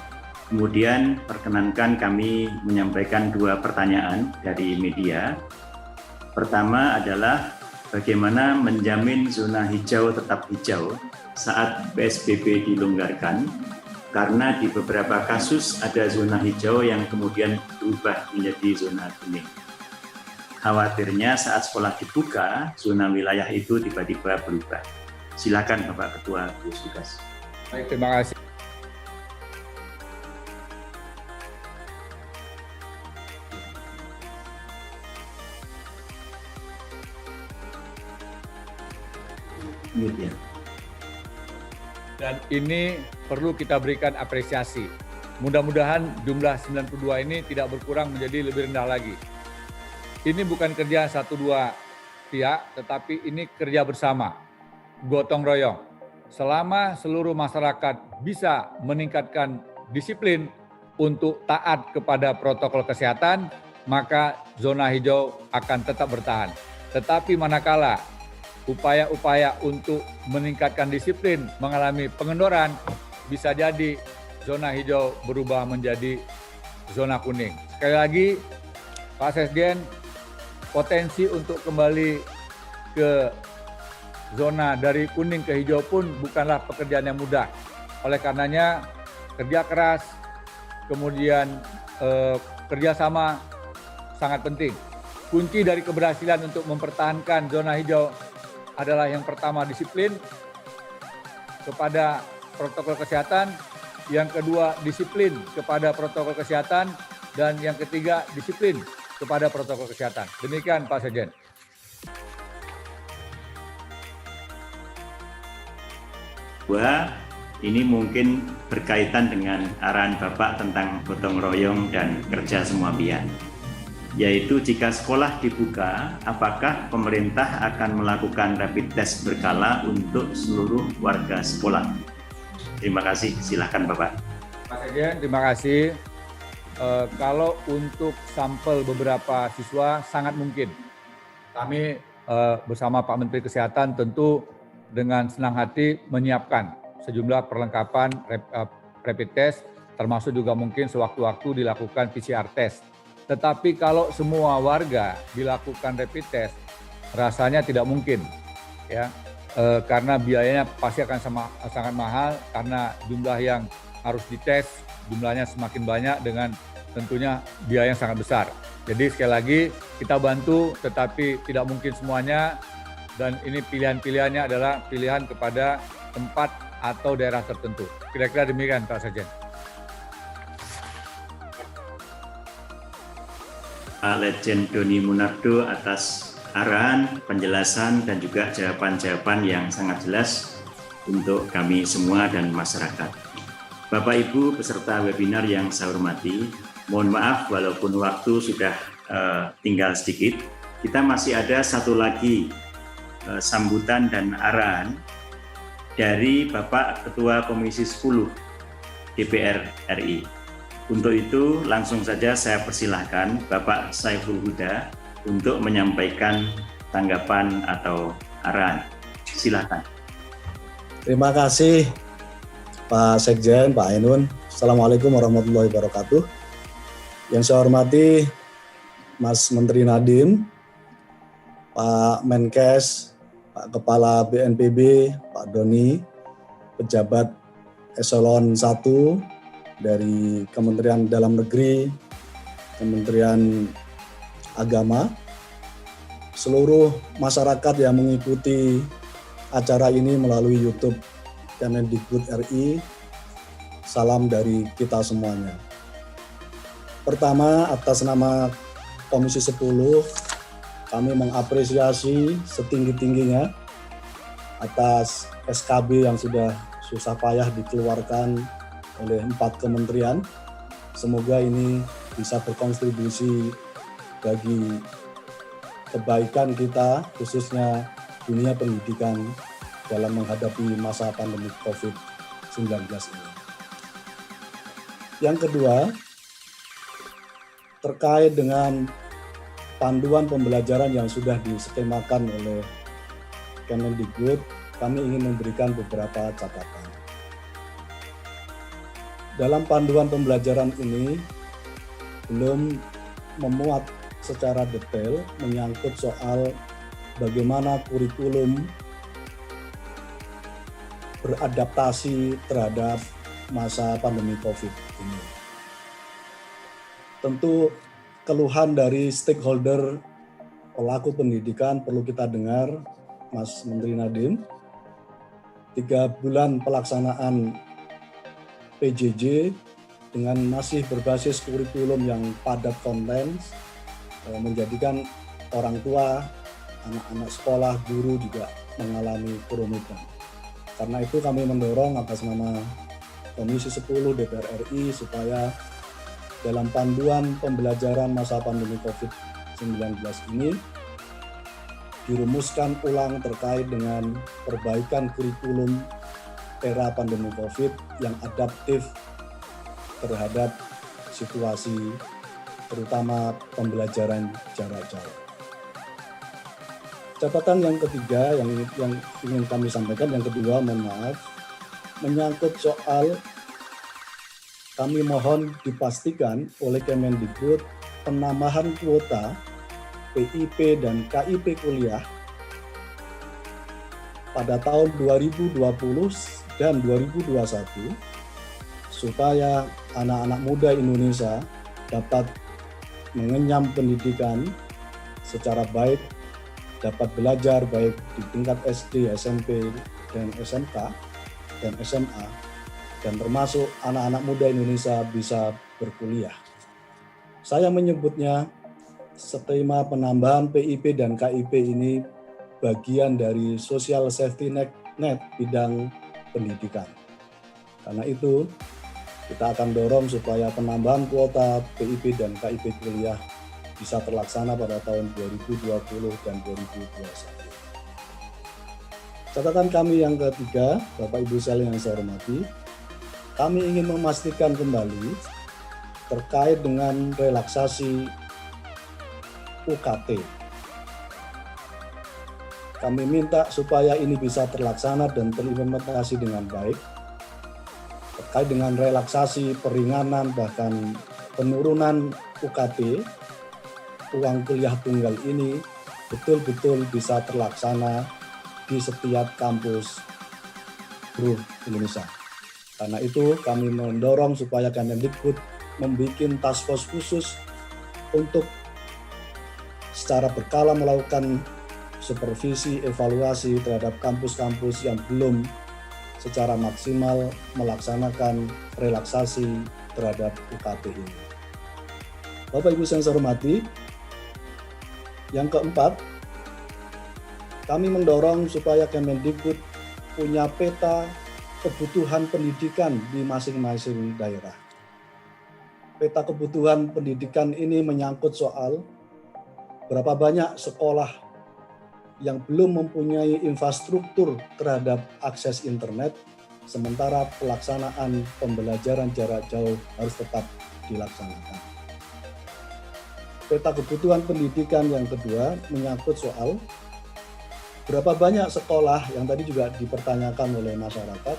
Kemudian perkenankan kami menyampaikan 2 pertanyaan dari media. Pertama adalah bagaimana menjamin zona hijau tetap hijau saat PSBB dilonggarkan, karena di beberapa kasus ada zona hijau yang kemudian berubah menjadi zona kuning. Khawatirnya saat sekolah dibuka, zona wilayah itu tiba-tiba berubah. Silakan Bapak Ketua Gugus Tugas. Baik, terima kasih. Ya. Dan ini perlu kita berikan apresiasi. Mudah-mudahan jumlah 92 ini tidak berkurang menjadi lebih rendah lagi. Ini bukan kerja 1-2 pihak, tetapi ini kerja bersama, gotong royong. Selama seluruh masyarakat bisa meningkatkan disiplin untuk taat kepada protokol kesehatan, maka zona hijau akan tetap bertahan. Tetapi manakala upaya-upaya untuk meningkatkan disiplin mengalami pengendoran, bisa jadi zona hijau berubah menjadi zona kuning. Sekali lagi, Pak Sekjen, potensi untuk kembali ke zona dari kuning ke hijau pun bukanlah pekerjaan yang mudah. Oleh karenanya, kerja keras, kemudian kerjasama sangat penting. Kunci dari keberhasilan untuk mempertahankan zona hijau adalah yang pertama disiplin kepada protokol kesehatan, yang kedua disiplin kepada protokol kesehatan, dan yang ketiga disiplin kepada protokol kesehatan. Demikian Pak Sekjen. Wah, ini mungkin berkaitan dengan arahan Bapak tentang gotong royong dan kerja semua pihak. Yaitu jika sekolah dibuka, apakah pemerintah akan melakukan rapid test berkala untuk seluruh warga sekolah? Terima kasih, silakan Bapak. Pak Sekjen, terima kasih. Kalau untuk sampel beberapa siswa sangat mungkin. Kami bersama Pak Menteri Kesehatan tentu dengan senang hati menyiapkan sejumlah perlengkapan rapid test, termasuk juga mungkin sewaktu-waktu dilakukan PCR test. Tetapi kalau semua warga dilakukan rapid test, rasanya tidak mungkin, ya, karena biayanya pasti akan sangat mahal, karena jumlah yang harus dites jumlahnya semakin banyak dengan tentunya biaya yang sangat besar. Jadi sekali lagi kita bantu, tetapi tidak mungkin semuanya, dan ini pilihan-pilihannya adalah pilihan kepada tempat atau daerah tertentu. Kira-kira demikian Pak Sekjen. Pak Letjen Doni Munardo atas arahan, penjelasan, dan juga jawaban-jawaban yang sangat jelas untuk kami semua dan masyarakat. Bapak Ibu peserta webinar yang saya hormati, mohon maaf walaupun waktu sudah tinggal sedikit, kita masih ada satu lagi sambutan dan arahan dari Bapak Ketua Komisi 10 DPR RI. Untuk itu langsung saja saya persilahkan Bapak Saiful Huda untuk menyampaikan tanggapan atau arahan. Silakan. Terima kasih Pak Sekjen, Pak Ainun. Assalamualaikum warahmatullahi wabarakatuh. Yang saya hormati Mas Menteri Nadiem, Pak Menkes, Pak Kepala BNPB, Pak Doni, pejabat Eselon 1 dari Kementerian Dalam Negeri, Kementerian Agama, seluruh masyarakat yang mengikuti acara ini melalui YouTube Kemendikbud RI, salam dari kita semuanya. Pertama, atas nama Komisi 10, kami mengapresiasi setinggi-tingginya atas SKB yang sudah susah payah dikeluarkan oleh 4 kementerian. Semoga ini bisa berkontribusi bagi kebaikan kita, khususnya dunia pendidikan dalam menghadapi masa pandemi COVID-19 ini. Yang kedua, terkait dengan panduan pembelajaran yang sudah diskemakan oleh Kemendikbud, kami ingin memberikan beberapa catatan. Dalam panduan pembelajaran ini belum memuat secara detail menyangkut soal bagaimana kurikulum beradaptasi terhadap masa pandemi COVID ini. Tentu keluhan dari stakeholder pelaku pendidikan perlu kita dengar, Mas Menteri Nadiem. 3 bulan pelaksanaan PJJ dengan masih berbasis kurikulum yang padat konten menjadikan orang tua, anak-anak sekolah, guru juga mengalami kerumitan. Karena itu kami mendorong atas nama Komisi 10 DPR RI supaya dalam panduan pembelajaran masa pandemi COVID-19 ini dirumuskan ulang terkait dengan perbaikan kurikulum era pandemi COVID yang adaptif terhadap situasi terutama pembelajaran jarak jauh. Catatan yang ketiga yang ingin kami sampaikan, yang kedua, mohon maaf, menyangkut soal kami mohon dipastikan oleh Kemendikbud penambahan kuota PIP dan KIP kuliah pada tahun 2020 dan 2021 supaya anak-anak muda Indonesia dapat mengenyam pendidikan secara baik, dapat belajar baik di tingkat SD, SMP, dan SMK, dan SMA, dan termasuk anak-anak muda Indonesia bisa berkuliah. Saya menyebutnya skema penambahan PIP dan KIP ini bagian dari social safety net bidang pendidikan. Karena itu, kita akan dorong supaya penambahan kuota PIP dan KIP kuliah bisa terlaksana pada tahun 2020 dan 2021. Catatan kami yang ketiga, Bapak Ibu sekalian yang saya hormati, kami ingin memastikan kembali terkait dengan relaksasi UKT. Kami minta supaya ini bisa terlaksana dan terimplementasi dengan baik. Terkait dengan relaksasi, peringanan, bahkan penurunan UKT, uang kuliah tunggal ini betul-betul bisa terlaksana di setiap kampus seluruh Indonesia. Karena itu kami mendorong supaya Kemendikbud membuat task force khusus untuk secara berkala melakukan supervisi, evaluasi terhadap kampus-kampus yang belum secara maksimal melaksanakan relaksasi terhadap UKT ini. Bapak Ibu yang saya hormati, yang keempat, kami mendorong supaya Kemendikbud punya peta kebutuhan pendidikan di masing-masing daerah. peta kebutuhan pendidikan ini menyangkut soal berapa banyak sekolah yang belum mempunyai infrastruktur terhadap akses internet, sementara pelaksanaan pembelajaran jarak jauh harus tetap dilaksanakan. Peta kebutuhan pendidikan yang kedua menyangkut soal berapa banyak sekolah yang tadi juga dipertanyakan oleh masyarakat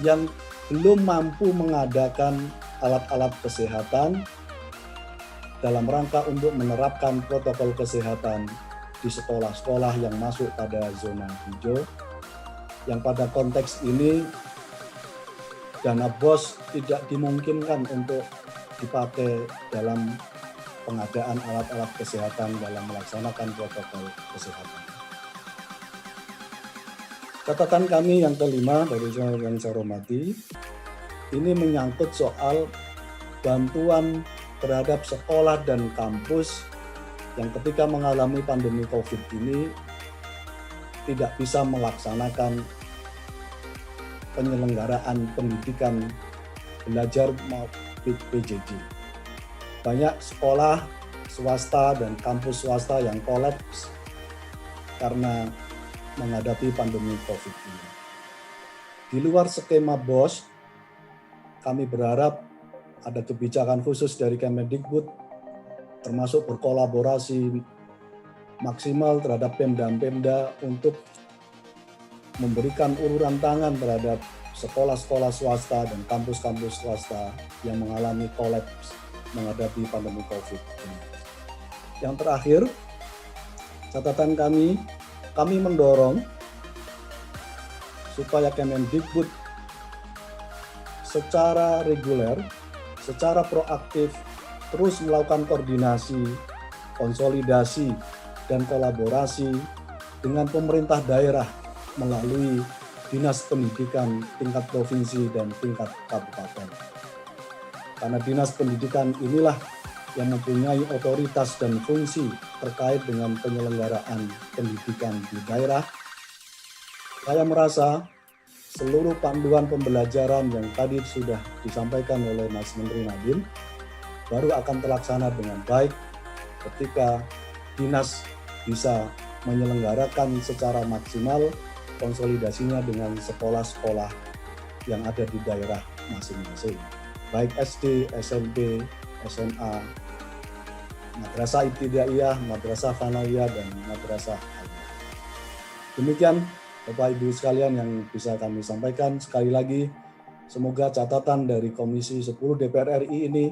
yang belum mampu mengadakan alat-alat kesehatan dalam rangka untuk menerapkan protokol kesehatan di sekolah-sekolah yang masuk pada zona hijau, yang pada konteks ini dana BOS tidak dimungkinkan untuk dipakai dalam pengadaan alat-alat kesehatan dalam melaksanakan protokol kesehatan. Catatan kami yang kelima dari yang saya hormati, ini menyangkut soal bantuan terhadap sekolah dan kampus yang ketika mengalami pandemi COVID ini tidak bisa melaksanakan penyelenggaraan pendidikan belajar PJJ. Banyak sekolah swasta dan kampus swasta yang kolaps karena menghadapi pandemi COVID ini. Di luar skema BOS, kami berharap ada kebijakan khusus dari Kemendikbud, termasuk berkolaborasi maksimal terhadap Pemda untuk memberikan uluran tangan terhadap sekolah-sekolah swasta dan kampus-kampus swasta yang mengalami kolaps menghadapi pandemi COVID ini. Yang terakhir, catatan kami mendorong supaya Kemendikbud secara reguler, secara proaktif terus melakukan koordinasi, konsolidasi, dan kolaborasi dengan pemerintah daerah melalui Dinas Pendidikan tingkat provinsi dan tingkat kabupaten. Karena Dinas Pendidikan inilah yang mempunyai otoritas dan fungsi terkait dengan penyelenggaraan pendidikan di daerah. Saya merasa seluruh panduan pembelajaran yang tadi sudah disampaikan oleh Mas Menteri Nadiem baru akan terlaksana dengan baik ketika dinas bisa menyelenggarakan secara maksimal konsolidasinya dengan sekolah-sekolah yang ada di daerah masing-masing, baik SD, SMP, SMA, Madrasah Ibtidaiyah, Madrasah Tsanawiyah, dan Madrasah Aliyah. Demikian Bapak Ibu sekalian yang bisa kami sampaikan. Sekali lagi, semoga catatan dari Komisi 10 DPR RI ini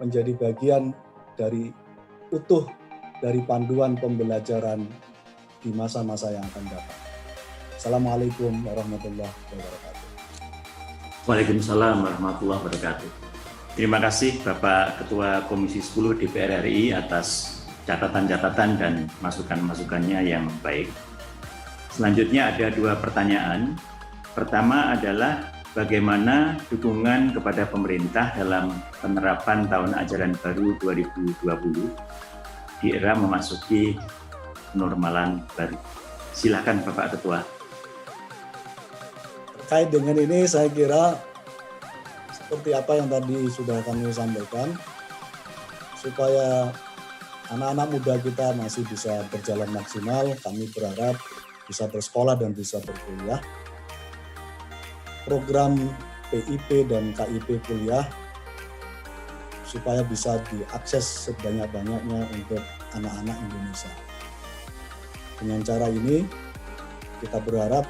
menjadi bagian dari utuh dari panduan pembelajaran di masa-masa yang akan datang. Assalamualaikum warahmatullahi wabarakatuh. Waalaikumsalam warahmatullahi wabarakatuh. Terima kasih Bapak Ketua Komisi 10 DPR RI atas catatan-catatan dan masukan-masukannya yang baik. Selanjutnya ada 2 pertanyaan. Pertama adalah bagaimana dukungan kepada pemerintah dalam penerapan tahun ajaran baru 2020 di era memasuki normalan baru. Silakan Bapak Ketua. Terkait dengan ini saya kira seperti apa yang tadi sudah kami sampaikan, supaya anak-anak muda kita masih bisa berjalan maksimal, kami berharap bisa bersekolah dan bisa berkuliah. Program PIP dan KIP kuliah supaya bisa diakses sebanyak-banyaknya untuk anak-anak Indonesia. Dengan cara ini, kita berharap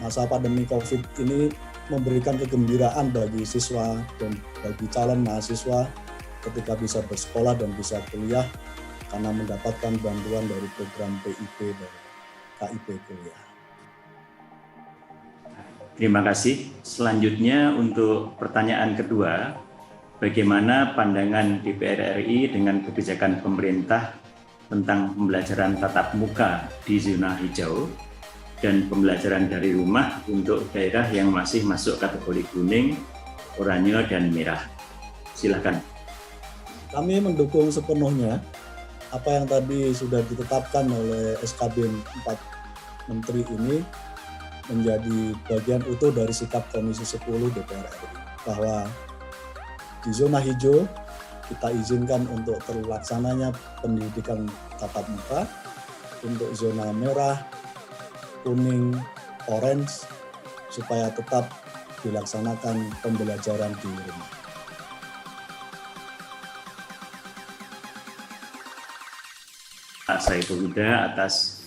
masa pandemi COVID ini memberikan kegembiraan bagi siswa dan bagi calon mahasiswa ketika bisa bersekolah dan bisa kuliah karena mendapatkan bantuan dari program PIP dan KIP kuliah. Terima kasih. Selanjutnya untuk pertanyaan kedua, bagaimana pandangan DPR RI dengan kebijakan pemerintah tentang pembelajaran tatap muka di zona hijau dan pembelajaran dari rumah untuk daerah yang masih masuk kategori kuning, oranye, dan merah. Silakan. Kami mendukung sepenuhnya apa yang tadi sudah ditetapkan oleh SKB 4 Menteri ini menjadi bagian utuh dari sikap Komisi 10 DPR RI, bahwa Di zona hijau kita izinkan untuk terlaksananya pendidikan tatap muka. Untuk zona merah, kuning, orange supaya tetap dilaksanakan pembelajaran di rumah. Pak Saiful Huda atas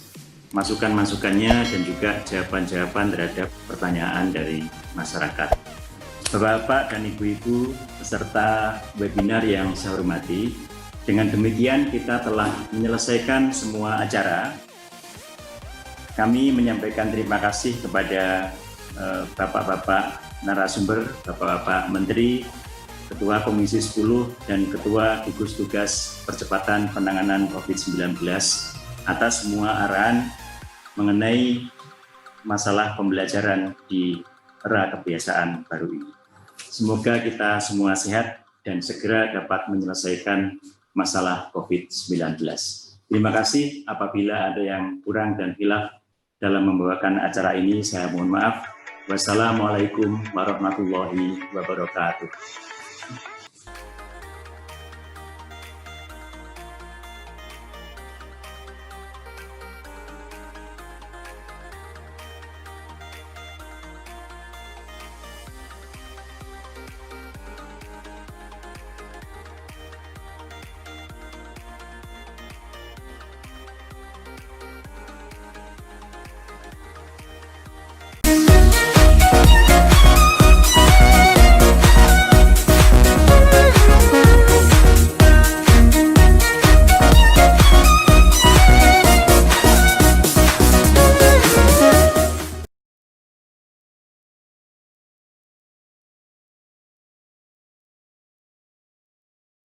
masukan-masukannya dan juga jawaban-jawaban terhadap pertanyaan dari masyarakat. Bapak-bapak dan ibu-ibu peserta webinar yang saya hormati, dengan demikian kita telah menyelesaikan semua acara. Kami menyampaikan terima kasih kepada bapak-bapak narasumber, bapak-bapak menteri, Ketua Komisi 10 dan Ketua Gugus Tugas Percepatan Penanganan COVID-19 atas semua arahan mengenai masalah pembelajaran di era kebiasaan baru ini. Semoga kita semua sehat dan segera dapat menyelesaikan masalah COVID-19. Terima kasih. Apabila ada yang kurang dan khilaf dalam membawakan acara ini, saya mohon maaf. Wassalamualaikum warahmatullahi wabarakatuh.